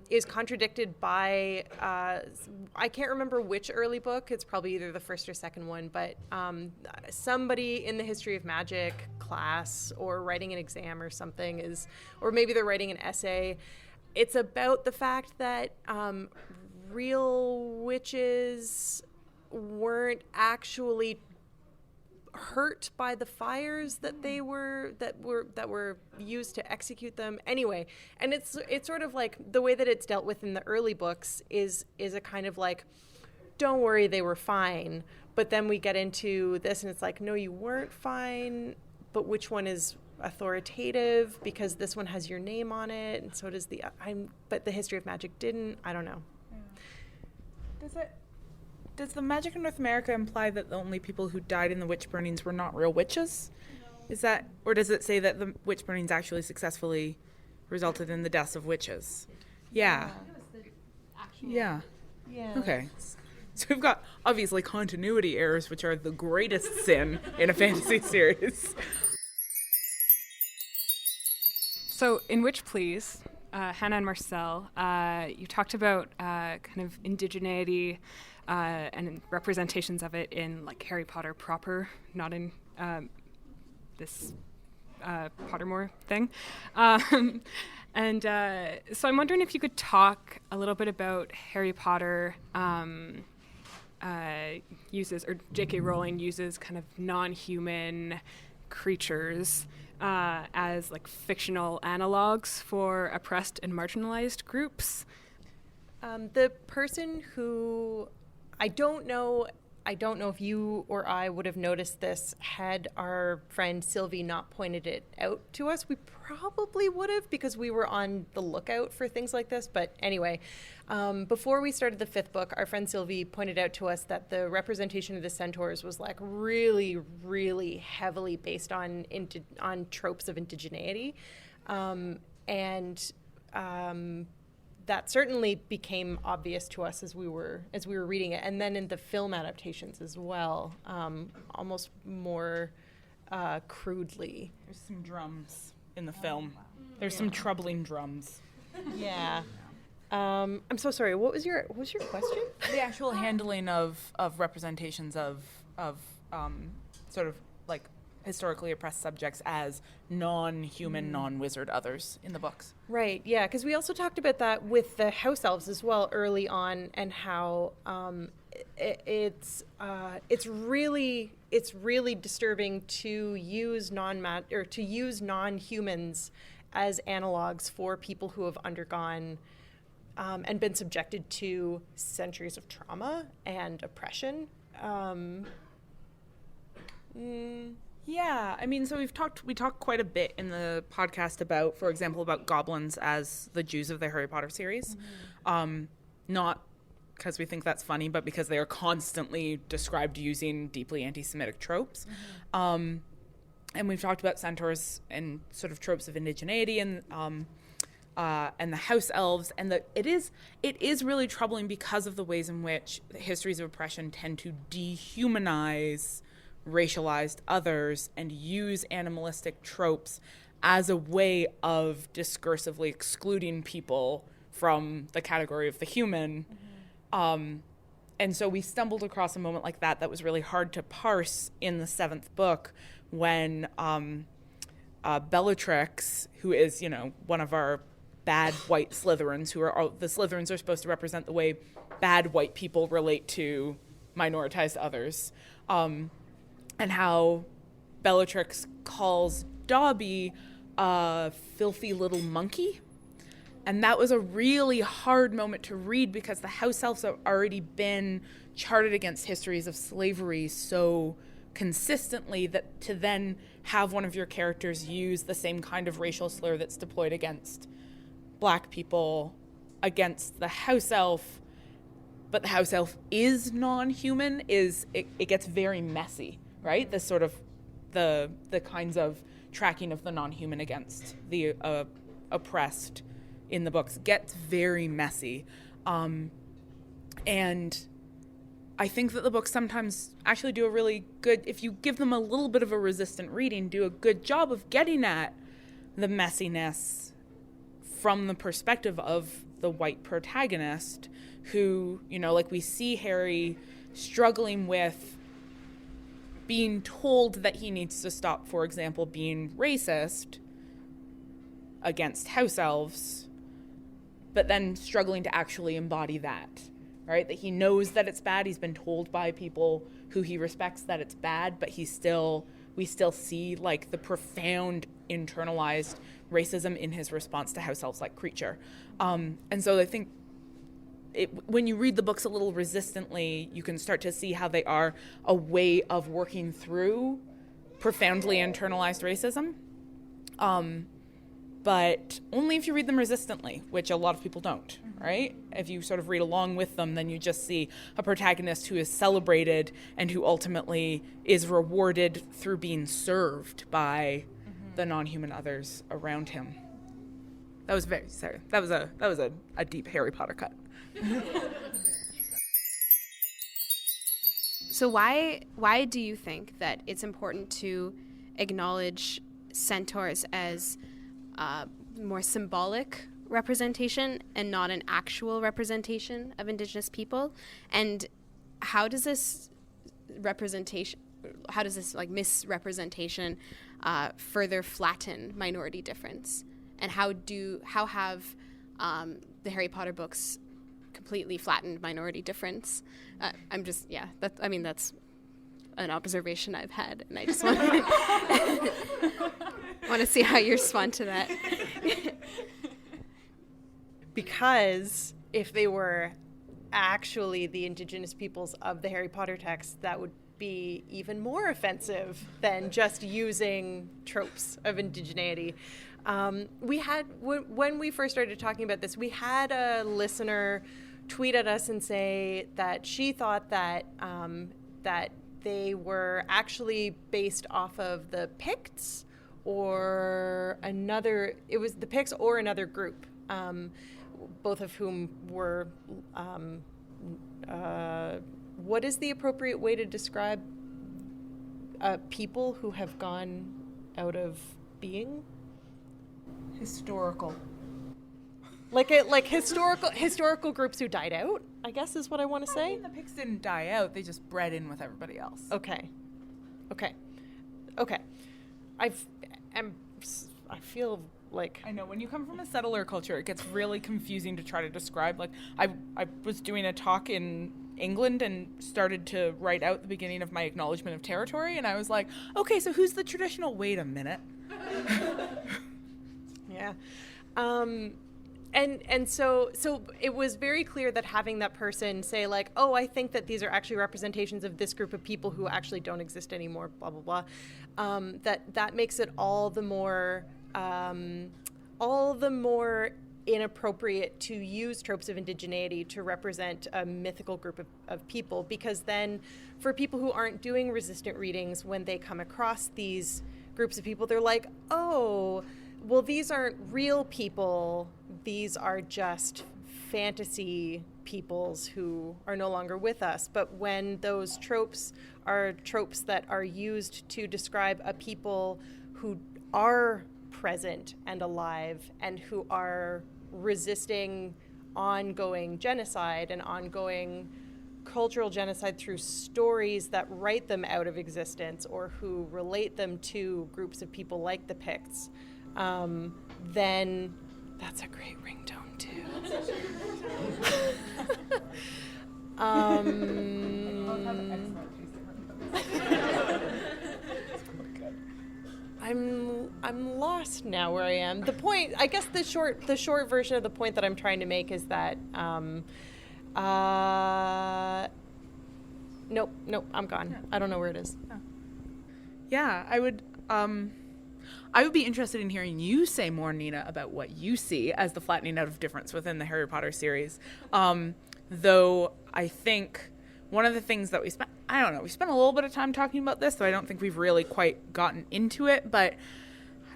is contradicted by, I can't remember which early book, it's probably either the first or second one, but somebody in the history of magic class or writing an exam or something or maybe they're writing an essay, it's about the fact that real witches weren't actually hurt by the fires that were used to execute them. Anyway, and it's sort of like the way that it's dealt with in the early books is a kind of like, don't worry, they were fine. But then we get into this and it's like, no, you weren't fine, but which one is authoritative, because this one has your name on it and so does but the History of Magic didn't. I don't know. Does the magic in North America imply that the only people who died in the witch burnings were not real witches? No. Is that, or does it say that the witch burnings actually successfully resulted in the deaths of witches? Yeah. Yeah. Okay. So we've got obviously continuity errors, which are the greatest sin in a fantasy series. So in Witch Please, Hannah and Marcel, you talked about kind of indigeneity and representations of it in like Harry Potter proper, not in this Pottermore thing. And so I'm wondering if you could talk a little bit about Harry Potter uses, or J.K. Rowling uses kind of non-human creatures as like fictional analogs for oppressed and marginalized groups. The person who, I don't know if you or I would have noticed this had our friend Sylvie not pointed it out to us. We probably would have, because we were on the lookout for things like this. But anyway, before we started the 5th book, our friend Sylvie pointed out to us that the representation of the centaurs was like really, really heavily based on tropes of indigeneity. That certainly became obvious to us as we were reading it, and then in the film adaptations as well, almost more crudely. There's some drums in the film. There's some troubling drums. Yeah. I'm so sorry. What was your question? The actual handling of representations of sort of like historically oppressed subjects as non-human, non-wizard others in the books. Right, yeah, because we also talked about that with the house elves as well early on, and how it's really disturbing to use non-humans as analogs for people who have undergone and been subjected to centuries of trauma and oppression. Yeah, I mean, so we talked quite a bit in the podcast about, for example, about goblins as the Jews of the Harry Potter series. Mm-hmm. Not because we think that's funny, but because they are constantly described using deeply anti-Semitic tropes. Mm-hmm. And we've talked about centaurs and sort of tropes of indigeneity and the house elves, and it is really troubling because of the ways in which the histories of oppression tend to dehumanize racialized others and use animalistic tropes as a way of discursively excluding people from the category of the human. Mm-hmm. And so we stumbled across a moment like that was really hard to parse in the 7th book when Bellatrix, who is, one of our bad white Slytherins, the Slytherins are supposed to represent the way bad white people relate to minoritized others, and how Bellatrix calls Dobby a filthy little monkey. And that was a really hard moment to read because the house elves have already been charted against histories of slavery so consistently that to then have one of your characters use the same kind of racial slur that's deployed against Black people against the house elf, but the house elf is non-human, it gets very messy. Right? This sort of the kinds of tracking of the non-human against the oppressed in the books gets very messy. And I think that the books sometimes actually do a really good, if you give them a little bit of a resistant reading, do a good job of getting at the messiness from the perspective of the white protagonist who, like we see Harry struggling with being told that he needs to stop, for example, being racist against house elves, but then struggling to actually embody that, right? That he knows that it's bad. He's been told by people who he respects that it's bad, but we still see like the profound internalized racism in his response to house elves like creature. And so I think when you read the books a little resistantly, you can start to see how they are a way of working through profoundly internalized racism. But only if you read them resistantly, which a lot of people don't, right? If you sort of read along with them, then you just see a protagonist who is celebrated and who ultimately is rewarded through being served by the non-human others around him. That was a deep Harry Potter cut. So why do you think that it's important to acknowledge centaurs as more symbolic representation and not an actual representation of Indigenous people? And how does this misrepresentation further flatten minority difference? And how have the Harry Potter books completely flattened minority difference? That's an observation I've had, and I just want to see how you respond to that. Because if they were actually the Indigenous peoples of the Harry Potter text, that would be even more offensive than just using tropes of indigeneity. When we first started talking about this, we had a listener tweet at us and say that she thought that that they were actually based off of the Picts or another. It was the Picts or another group, both of whom were. What is the appropriate way to describe people who have gone out of being? Historical. Like historical groups who died out, I guess is what I want to say. I mean, the Picts didn't die out; they just bred in with everybody else. Okay. I feel like I know when you come from a settler culture, it gets really confusing to try to describe. Like I was doing a talk in England and started to write out the beginning of my acknowledgement of territory, and I was like, okay, so who's the traditional? Wait a minute. Yeah. And so it was very clear that having that person say like, oh, I think that these are actually representations of this group of people who actually don't exist anymore, blah, blah, blah, that makes it all the more inappropriate to use tropes of indigeneity to represent a mythical group of people, because then for people who aren't doing resistant readings, when they come across these groups of people, they're like, oh, well, these aren't real people. These are just fantasy peoples who are no longer with us. But when those tropes are tropes that are used to describe a people who are present and alive and who are resisting ongoing genocide and ongoing cultural genocide through stories that write them out of existence or who relate them to groups of people like the Picts, then that's a great ringtone too. I'm lost now where I am. The point, I guess the short version of the point that I'm trying to make is that nope, I'm gone. Yeah. I don't know where it is. Yeah, I would be interested in hearing you say more, Nina, about what you see as the flattening out of difference within the Harry Potter series. Though I think one of the things that we spent a little bit of time talking about this, so I don't think we've really quite gotten into it, but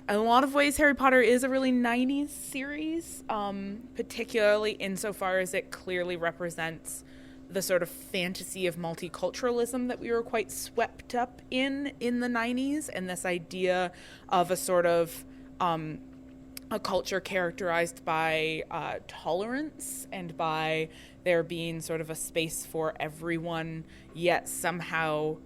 in a lot of ways, Harry Potter is a really 90s series, particularly insofar as it clearly represents the sort of fantasy of multiculturalism that we were quite swept up in the 90s, and this idea of a sort of a culture characterized by tolerance and by there being sort of a space for everyone, yet somehow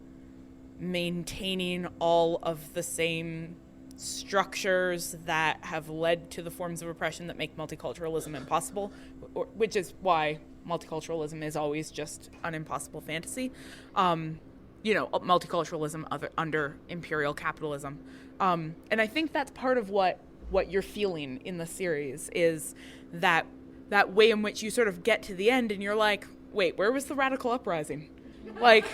maintaining all of the same structures that have led to the forms of oppression that make multiculturalism impossible, which is why multiculturalism is always just an impossible fantasy. multiculturalism under imperial capitalism. And I think that's part of what you're feeling in the series is that way in which you sort of get to the end and you're like, wait, where was the radical uprising? Like,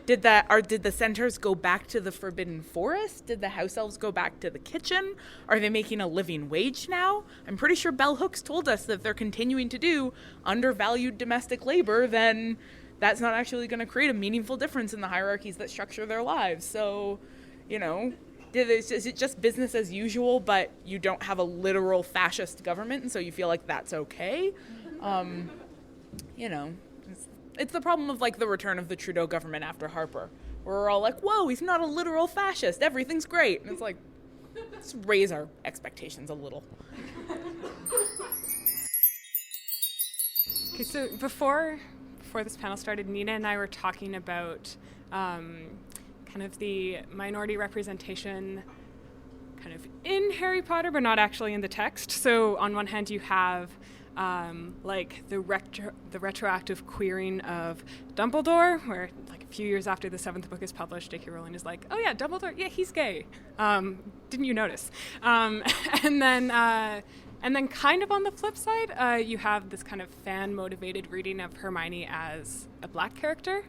did the centaurs go back to the Forbidden Forest? Did the house elves go back to the kitchen? Are they making a living wage now? I'm pretty sure Bell Hooks told us that if they're continuing to do undervalued domestic labor, then that's not actually going to create a meaningful difference in the hierarchies that structure their lives. So, is it just business as usual, but you don't have a literal fascist government, and so you feel like that's okay? It's the problem of, like, the return of the Trudeau government after Harper, where we're all like, whoa, he's not a literal fascist, everything's great. And it's like, let's raise our expectations a little. Okay, so before this panel started, Nina and I were talking about kind of the minority representation kind of in Harry Potter, but not actually in the text. So on one hand, you have like the retroactive queering of Dumbledore, where like a few years after the 7th book is published, J.K. Rowling is like, oh yeah, Dumbledore, yeah, he's gay. Didn't you notice? And then kind of on the flip side, you have this kind of fan-motivated reading of Hermione as a black character.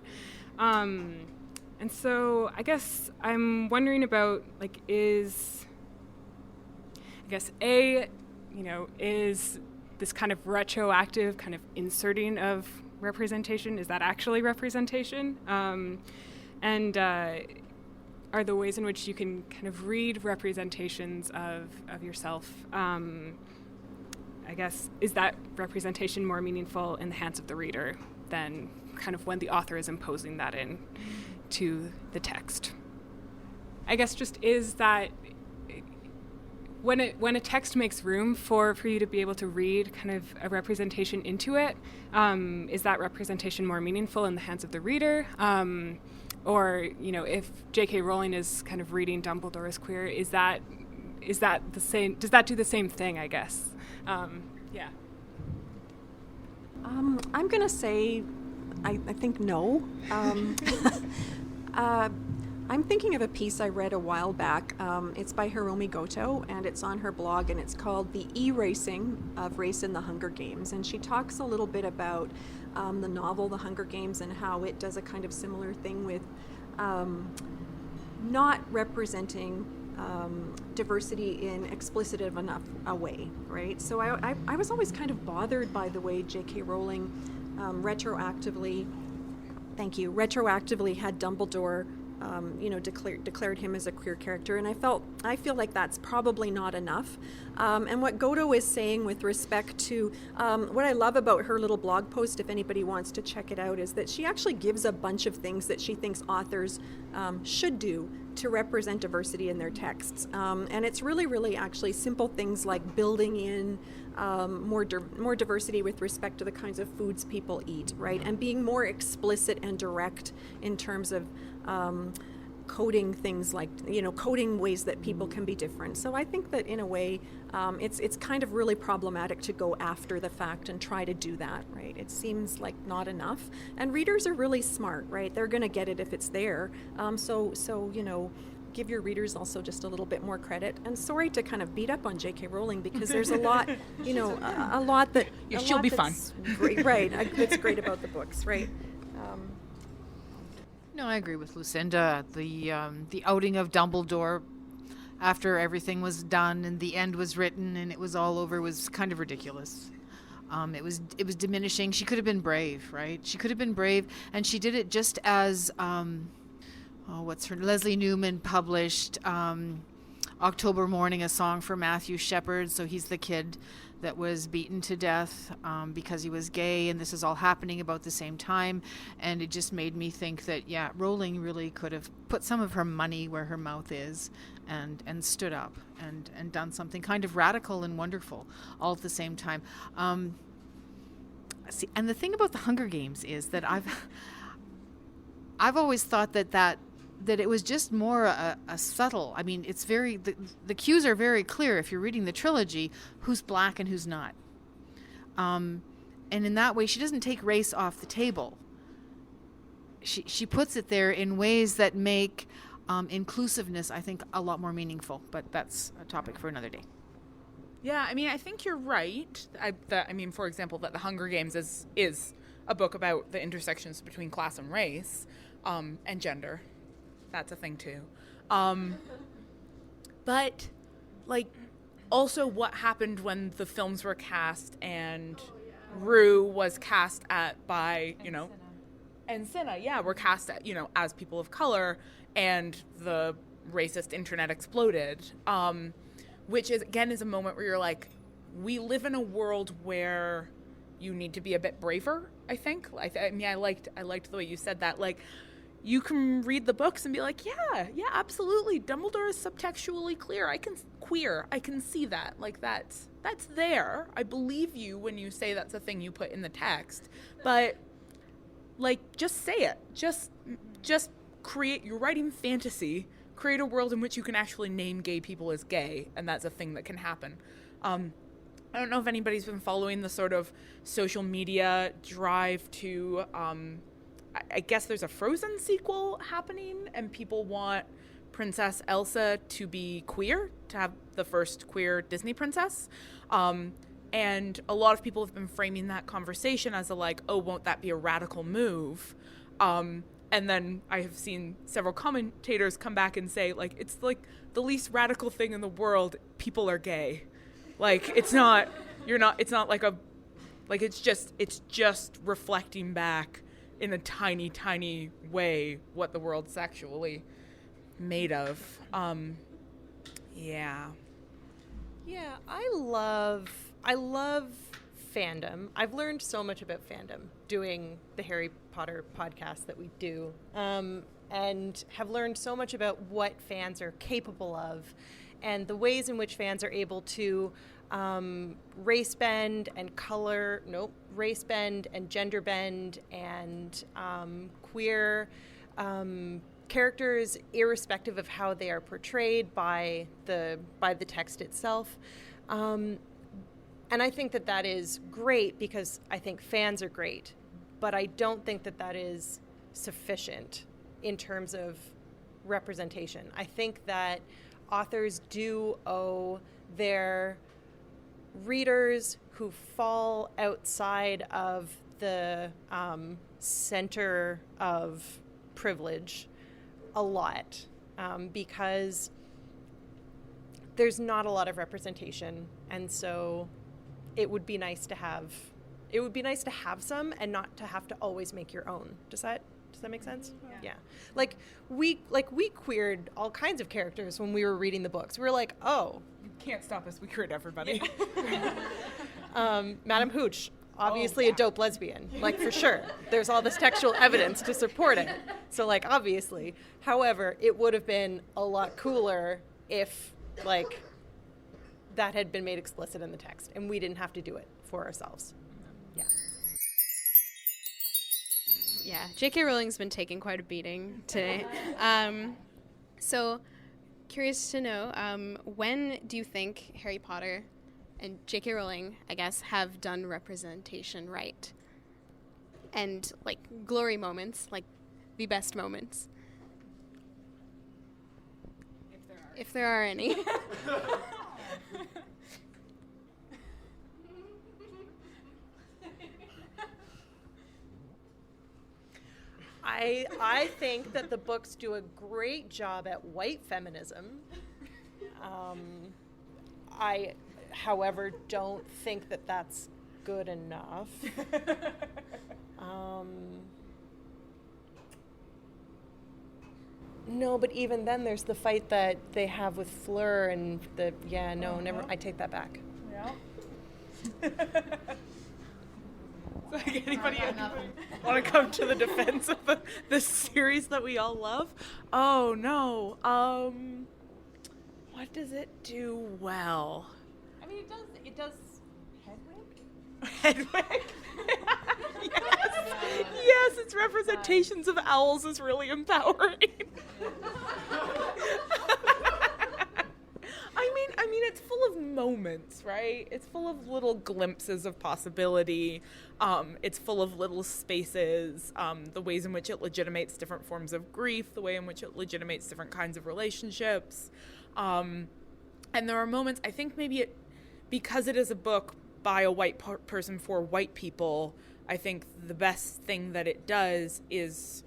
And so I guess I'm wondering about, like, is this kind of retroactive kind of inserting of representation, is that actually representation? And are the ways in which you can kind of read representations of yourself, I guess, is that representation more meaningful in the hands of the reader than kind of when the author is imposing that in to the text? I guess just is that when a text makes room for you to be able to read kind of a representation into it, is that representation more meaningful in the hands of the reader? Or, if J.K. Rowling is kind of reading Dumbledore as queer, is that the same? Does that do the same thing, I guess? Yeah. I'm going to say, I think no. I'm thinking of a piece I read a while back. It's by Hiromi Goto, and it's on her blog, and it's called The E-Racing of Race in the Hunger Games. And she talks a little bit about the novel The Hunger Games and how it does a kind of similar thing with not representing diversity in explicit enough a way, right? So I was always kind of bothered by the way J.K. Rowling retroactively had Dumbledore declared him as a queer character, and I feel like that's probably not enough. And what Goto is saying with respect to what I love about her little blog post, if anybody wants to check it out, is that she actually gives a bunch of things that she thinks authors should do to represent diversity in their texts. And it's really, really actually simple things like building in more diversity with respect to the kinds of foods people eat, right? And being more explicit and direct in terms of coding things like, coding ways that people can be different. So I think that in a way, it's kind of really problematic to go after the fact and try to do that, right? It seems like not enough. And readers are really smart, right? They're going to get it if it's there. So give your readers also just a little bit more credit. And sorry to kind of beat up on J.K. Rowling, because there's a lot, a lot that... She'll be fun. Great, right, that's great about the books, right? No, I agree with Lucinda. The outing of Dumbledore after everything was done and the end was written and it was all over was kind of ridiculous. It was diminishing. She could have been brave, right? She could have been brave, and she did it just as Leslie Newman published October Morning, a song for Matthew Shepard. So he's the kid that was beaten to death because he was gay, and this is all happening about the same time. And it just made me think that, yeah, Rowling really could have put some of her money where her mouth is and stood up and done something kind of radical and wonderful all at the same time. See, and the thing about the Hunger Games is that I've always thought that it was just more a subtle. I mean, it's very the cues are very clear if you're reading the trilogy who's black and who's not. And in that way, she doesn't take race off the table. she puts it there in ways that make inclusiveness, I think, a lot more meaningful. But that's a topic for another day. Yeah, I mean, I think you're right. For example, that The Hunger Games is a book about the intersections between class and race, and gender. That's a thing too. But, like, also what happened when the films were cast and Rue was cast by, and Cinna, were cast at, as people of color, and the racist internet exploded. Which is a moment where you're like, we live in a world where you need to be a bit braver, I think. I liked the way you said that. Like, you can read the books and be like, yeah, absolutely. Dumbledore is subtextually queer. I can see that. Like, that's there. I believe you when you say that's a thing you put in the text. But, like, just say it. Just create, you're writing fantasy. Create a world in which you can actually name gay people as gay, and that's a thing that can happen. I don't know if anybody's been following the sort of social media drive to, I guess there's a Frozen sequel happening, and people want Princess Elsa to be queer, to have the first queer Disney princess. And a lot of people have been framing that conversation as won't that be a radical move? And then I have seen several commentators come back and say, like, it's like the least radical thing in the world. People are gay. Like, it's not it's just reflecting back in a tiny, tiny way what the world's actually made of. Yeah, I love fandom. I've learned so much about fandom doing the Harry Potter podcast that we do, and have learned so much about what fans are capable of and the ways in which fans are able to race bend and gender bend and queer characters, irrespective of how they are portrayed by the text itself. And I think that is great because I think fans are great, but I don't think that is sufficient in terms of representation. I think that authors do owe their readers who fall outside of the center of privilege a lot, because there's not a lot of representation, and so it would be nice to have some and not to have to always make your own. Does that make sense? Yeah. Like we queered all kinds of characters when we were reading the books. We were like, oh, you can't stop us. We queered everybody. Madame Hooch, obviously a dope lesbian, like, for sure. There's all this textual evidence to support it. So, like, obviously. However, it would have been a lot cooler if, like, that had been made explicit in the text and we didn't have to do it for ourselves. Yeah, J.K. Rowling's been taking quite a beating today. So, curious to know, when do you think Harry Potter and J.K. Rowling, I guess, have done representation right? And, like, glory moments, like the best moments. If there are any. I think that the books do a great job at white feminism. I, however, don't think that that's good enough. No, but even then there's the fight that they have with Fleur and never, I take that back. Yeah. Like, anybody want to come to the defense of the series that we all love? Oh, no. What does it do well? I mean, it does Hedwig? Yes, its representations of owls is really empowering. I mean, it's full of moments, right? It's full of little glimpses of possibility. It's full of little spaces, the ways in which it legitimates different forms of grief, the way in which it legitimates different kinds of relationships. And there are moments, I think maybe because it is a book by a white person for white people, I think the best thing that it does is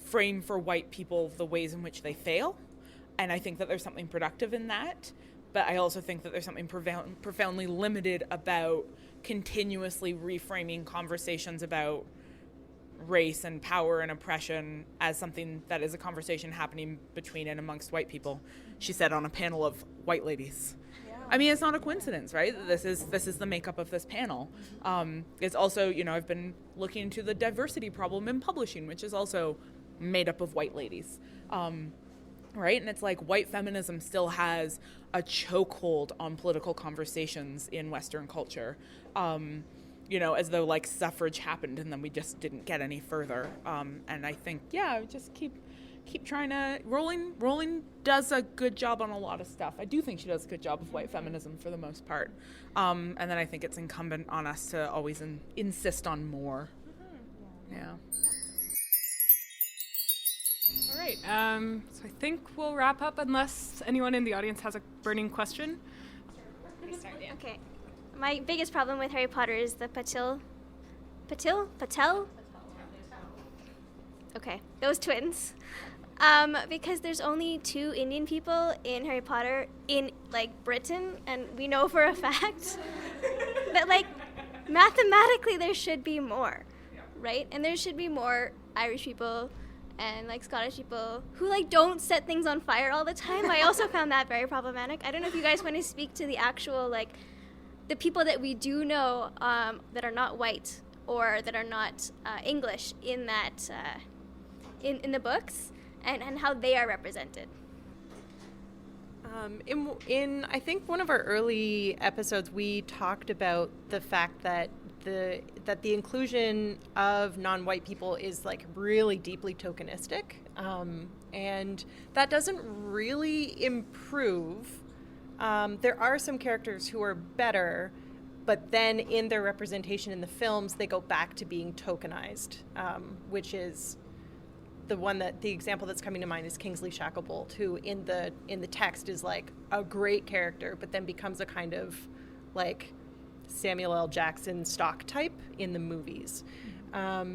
frame for white people the ways in which they fail. And I think that there's something productive in that. But I also think that there's something profoundly limited about continuously reframing conversations about race and power and oppression as something that is a conversation happening between and amongst white people. She said on a panel of white ladies. I mean, it's not a coincidence, right? This is the makeup of this panel. It's also, I've been looking into the diversity problem in publishing, which is also made up of white ladies. Right? And it's like white feminism still has a chokehold on political conversations in Western culture, as though like suffrage happened and then we just didn't get any further. And I think, just keep trying to, Rowling does a good job on a lot of stuff. I do think she does a good job of white feminism for the most part. And then I think it's incumbent on us to always insist on more. Yeah. All right, so I think we'll wrap up unless anyone in the audience has a burning question. Okay. My biggest problem with Harry Potter is the Battell? Okay, those twins. Because there's only 2 Indian people in Harry Potter in, Britain, and we know for a fact that, mathematically there should be more, right? And there should be more Irish people and Scottish people who don't set things on fire all the time. I also found that very problematic. I don't know if you guys want to speak to the actual the people that we do know that are not white or that are not English in that in the books and how they are represented. In I think one of our early episodes, we talked about the fact that the inclusion of non-white people is really deeply tokenistic, and that doesn't really improve. There are some characters who are better, but then in their representation in the films, they go back to being tokenized, which is the example that's coming to mind is Kingsley Shacklebolt, who in the text is a great character, but then becomes a kind of Samuel L. Jackson stock type in the movies. I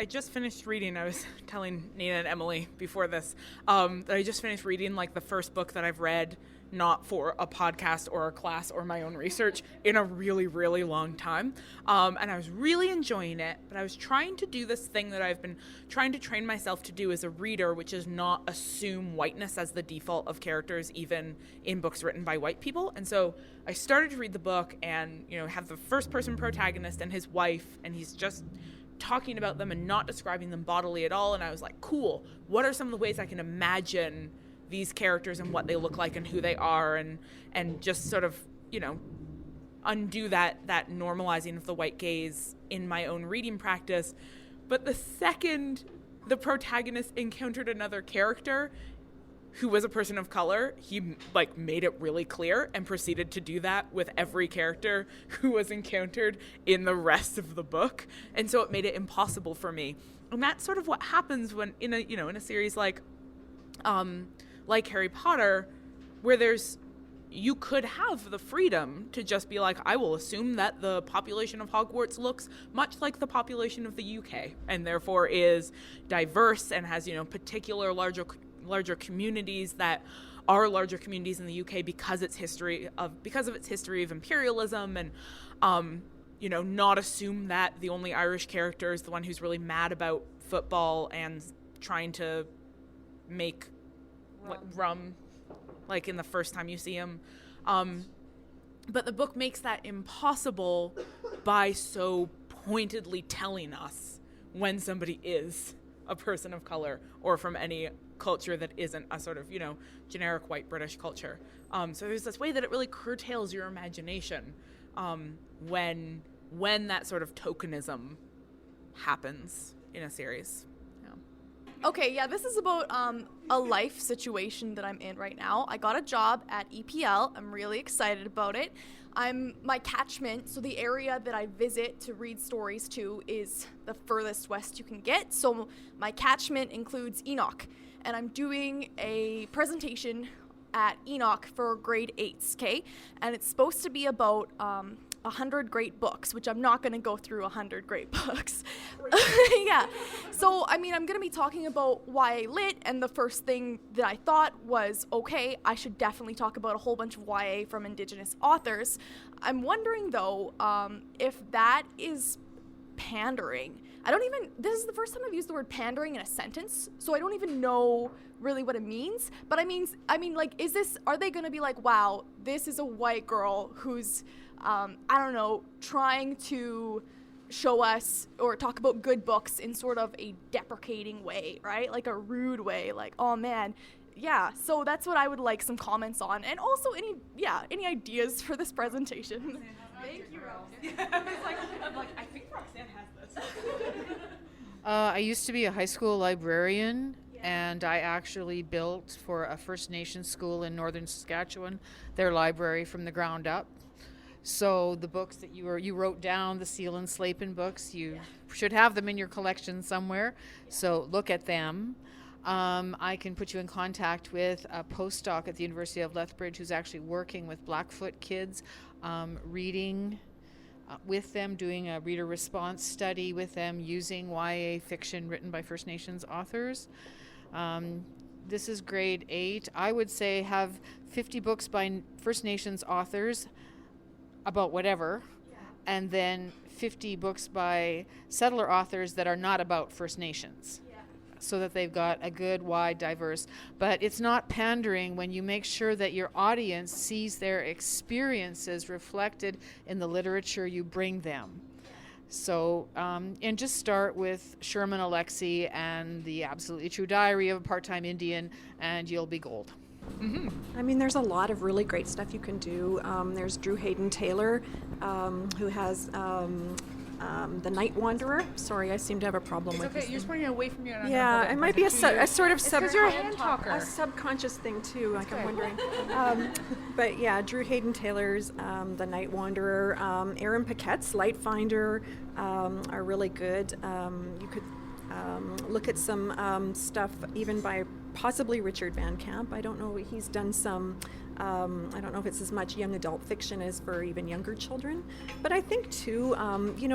just finished reading. I was telling Nina and Emily before this that I just finished reading the first book that I've read, not for a podcast or a class or my own research, in a really, really long time. And I was really enjoying it, but I was trying to do this thing that I've been trying to train myself to do as a reader, which is not assume whiteness as the default of characters, even in books written by white people. And so I started to read the book and, have the first person protagonist and his wife, and he's just talking about them and not describing them bodily at all. And I was like, cool, what are some of the ways I can imagine these characters and what they look like and who they are, and just sort of, undo that normalizing of the white gaze in my own reading practice. But the second the protagonist encountered another character who was a person of color, he made it really clear and proceeded to do that with every character who was encountered in the rest of the book. And so it made it impossible for me. And that's sort of what happens when in a series like Harry Potter, where you could have the freedom to just be I will assume that the population of Hogwarts looks much like the population of the UK, and therefore is diverse and has, particular larger communities that are larger communities in the UK because of its history of imperialism, and not assume that the only Irish character is the one who's really mad about football and trying to make rum in the first time you see him. But the book makes that impossible by so pointedly telling us when somebody is a person of color or from any culture that isn't a sort of, generic white British culture. So there's this way that it really curtails your imagination when that sort of tokenism happens in a series. Okay, yeah, this is about a life situation that I'm in right now. I got a job at EPL. I'm really excited about it. My catchment, so the area that I visit to read stories to is the furthest west you can get. So my catchment includes Enoch, and I'm doing a presentation at Enoch for grade 8s, okay? And it's supposed to be about 100 great books, which I'm not going to go through 100 great books. Yeah. So, I mean, I'm going to be talking about YA Lit, and the first thing that I thought was, okay, I should definitely talk about a whole bunch of YA from Indigenous authors. I'm wondering, though, if that is pandering. This is the first time I've used the word pandering in a sentence, so I don't even know really what it means. But I mean, like, are they going to be like, wow, this is a white girl who's, I don't know, trying to show us or talk about good books in sort of a deprecating way, right? Like a rude way, like, oh man. Yeah, so that's what I would like some comments on. And also any ideas for this presentation. Thank you, Roxanne. I'm like, I think Roxanne has this. I used to be a high school librarian, and I actually built for a First Nations school in northern Saskatchewan their library from the ground up. So the books that you wrote down, the Seal and Slapin books, you should have them in your collection somewhere. So look at them. I can put you in contact with a postdoc at the University of Lethbridge who's actually working with Blackfoot kids, reading with them, doing a reader response study with them using YA fiction written by First Nations authors. This is grade 8. I would say have 50 books by First Nations authors about whatever, and then 50 books by settler authors that are not about First Nations. So that they've got a good, wide, diverse. But it's not pandering when you make sure that your audience sees their experiences reflected in the literature you bring them. So, and just start with Sherman, Alexie, and The Absolutely True Diary of a Part-Time Indian, and you'll be gold. Mm-hmm. I mean, there's a lot of really great stuff you can do. There's Drew Hayden Taylor, who has The Night Wanderer. Sorry, I seem to have a problem with this. Okay, you're just pointing away from you. And yeah, it might be a sort of a subconscious thing too. Like I'm wondering. But yeah, Drew Hayden Taylor's The Night Wanderer, Aaron Paquette's Light Finder are really good. You could look at some stuff even by possibly Richard Van Camp. I don't know. He's done some. I don't know if it's as much young adult fiction as for even younger children. But I think, too,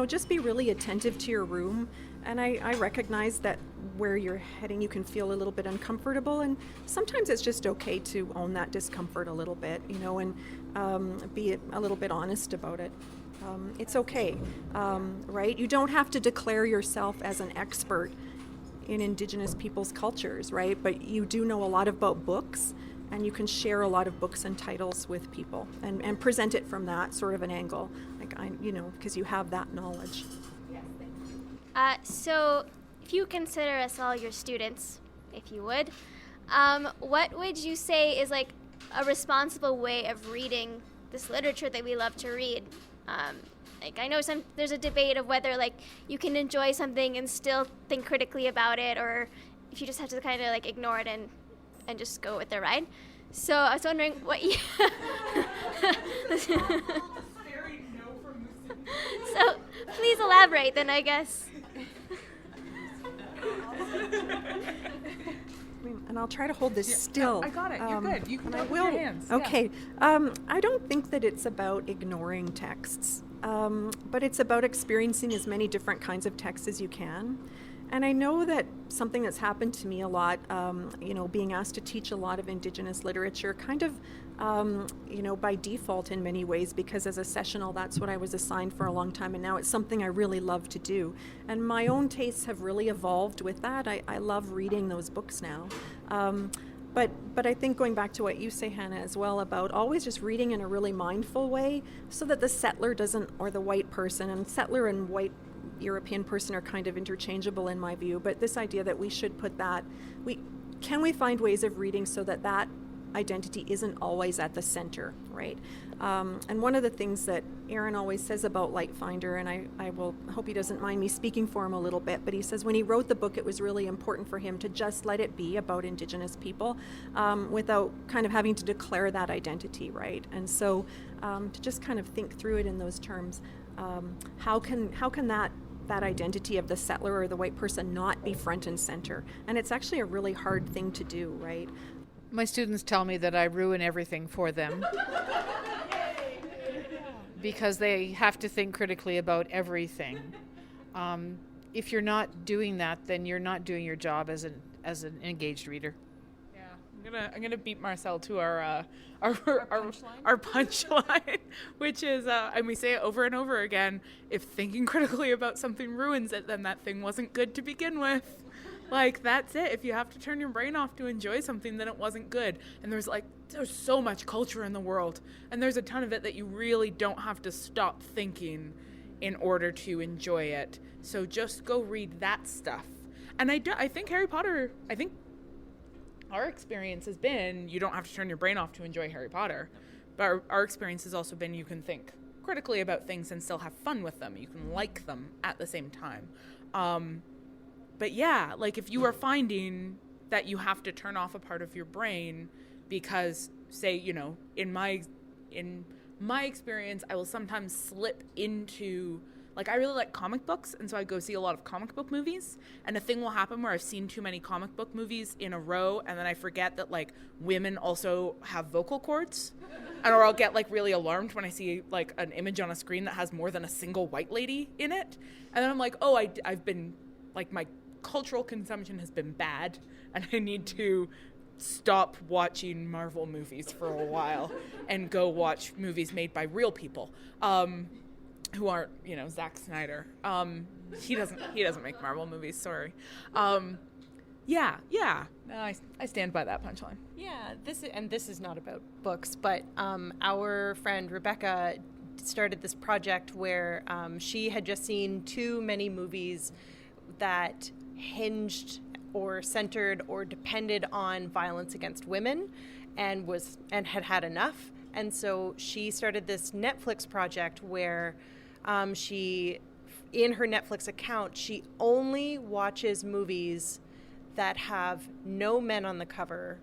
just be really attentive to your room. And I recognize that where you're heading, you can feel a little bit uncomfortable. And sometimes it's just okay to own that discomfort a little bit, and be a little bit honest about it. It's okay, right? You don't have to declare yourself as an expert in Indigenous people's cultures, right? But you do know a lot about books. And you can share a lot of books and titles with people and present it from that sort of an angle, because you have that knowledge. So if you consider us all your students, if you would, what would you say is like a responsible way of reading this literature that we love to read? I know there's a debate of whether you can enjoy something and still think critically about it, or if you just have to kind of ignore it and just go with the ride. So I was wondering what you... So please elaborate then, I guess. And I'll try to hold this still. I got it. You're good. You can talk with your hands. Okay. Yeah. I don't think that it's about ignoring texts, but it's about experiencing as many different kinds of texts as you can. And I know that something that's happened to me a lot, being asked to teach a lot of Indigenous literature, kind of, by default in many ways, because as a sessional, that's what I was assigned for a long time, and now it's something I really love to do. And my own tastes have really evolved with that. I love reading those books now. But I think going back to what you say, Hannah, as well, about always just reading in a really mindful way so that the settler doesn't, or the white person, and settler and white European person are kind of interchangeable in my view, but this idea that we should put that, can we find ways of reading so that identity isn't always at the center, right? And one of the things that Aaron always says about Lightfinder, and I will hope he doesn't mind me speaking for him a little bit, but he says when he wrote the book, it was really important for him to just let it be about Indigenous people without kind of having to declare that identity, right? And so to just kind of think through it in those terms, how can that identity of the settler or the white person not be front and center? And it's actually a really hard thing to do, right? My students tell me that I ruin everything for them because they have to think critically about everything. If you're not doing that, then you're not doing your job as an engaged reader. I'm gonna beat Marcel to our punchline, which is, and we say it over and over again: if thinking critically about something ruins it, then that thing wasn't good to begin with. Like, that's it. If you have to turn your brain off to enjoy something, then it wasn't good. And there's so much culture in the world, and there's a ton of it that you really don't have to stop thinking in order to enjoy it. So just go read that stuff. And I think Harry Potter, our experience has been you don't have to turn your brain off to enjoy Harry Potter. But our experience has also been you can think critically about things and still have fun with them. You can like them at the same time. But yeah, like if you are finding that you have to turn off a part of your brain because, say, in my experience, I will sometimes slip into, I really like comic books, and so I go see a lot of comic book movies, and a thing will happen where I've seen too many comic book movies in a row, and then I forget that, women also have vocal cords, or I'll get, really alarmed when I see, an image on a screen that has more than a single white lady in it, and then I'm like, oh, I've been, my cultural consumption has been bad, and I need to stop watching Marvel movies for a while and go watch movies made by real people. Who aren't, Zack Snyder. He doesn't make Marvel movies, sorry. Yeah. No, I stand by that punchline. Yeah, this is not about books, but our friend Rebecca started this project where she had just seen too many movies that hinged or centered or depended on violence against women and had enough. And so she started this Netflix project where she, in her Netflix account, she only watches movies that have no men on the cover.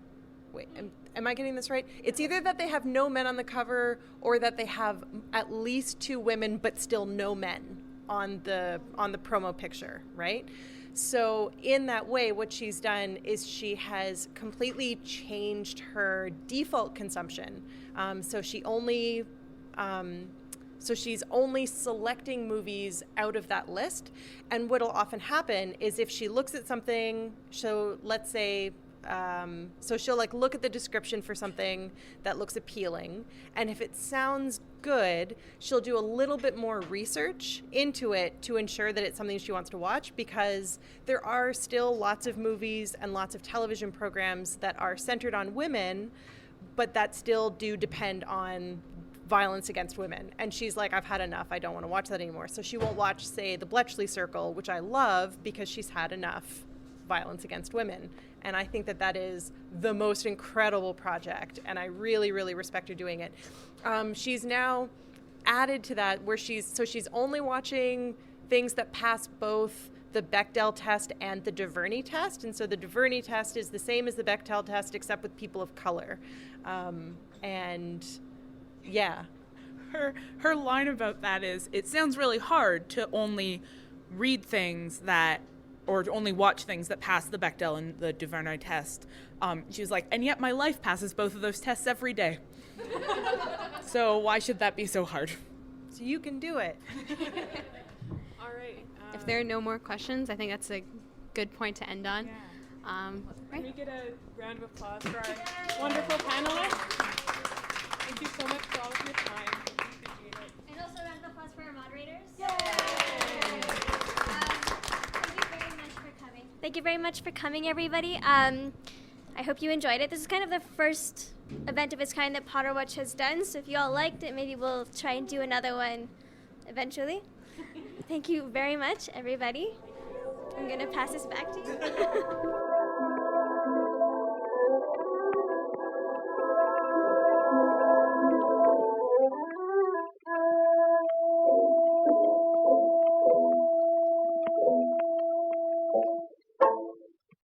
Wait, am I getting this right? It's either that they have no men on the cover or that they have at least 2 women but still no men on the promo picture, right? So in that way, what she's done is she has completely changed her default consumption. So she's only selecting movies out of that list. And what'll often happen is if she looks at something, so let's say, so she'll look at the description for something that looks appealing. And if it sounds good, she'll do a little bit more research into it to ensure that it's something she wants to watch, because there are still lots of movies and lots of television programs that are centered on women, but that still do depend on violence against women. And she's like, I've had enough. I don't want to watch that anymore. So she won't watch, say, The Bletchley Circle, which I love, because she's had enough violence against women. And I think that is the most incredible project, and I really, really respect her doing it. She's now added to that where she's only watching things that pass both the Bechdel test and the DuVernay test. And so the DuVernay test is the same as the Bechdel test, except with people of color. And yeah. Her line about that is, it sounds really hard to only read things that, or only watch things that pass the Bechdel and the DuVernay test. She was like, and yet my life passes both of those tests every day. So why should that be so hard? So you can do it. All right. If there are no more questions, I think that's a good point to end on. Yeah. Can we get a round of applause for our wonderful panelists? Thank you so much for all of your time. I appreciate it. And also a round of applause for our moderators. Thank you very much for coming, everybody. I hope you enjoyed it. This is kind of the first event of its kind that Potter Watch has done, so if you all liked it, maybe we'll try and do another one eventually. Thank you very much, everybody. I'm going to pass this back to you.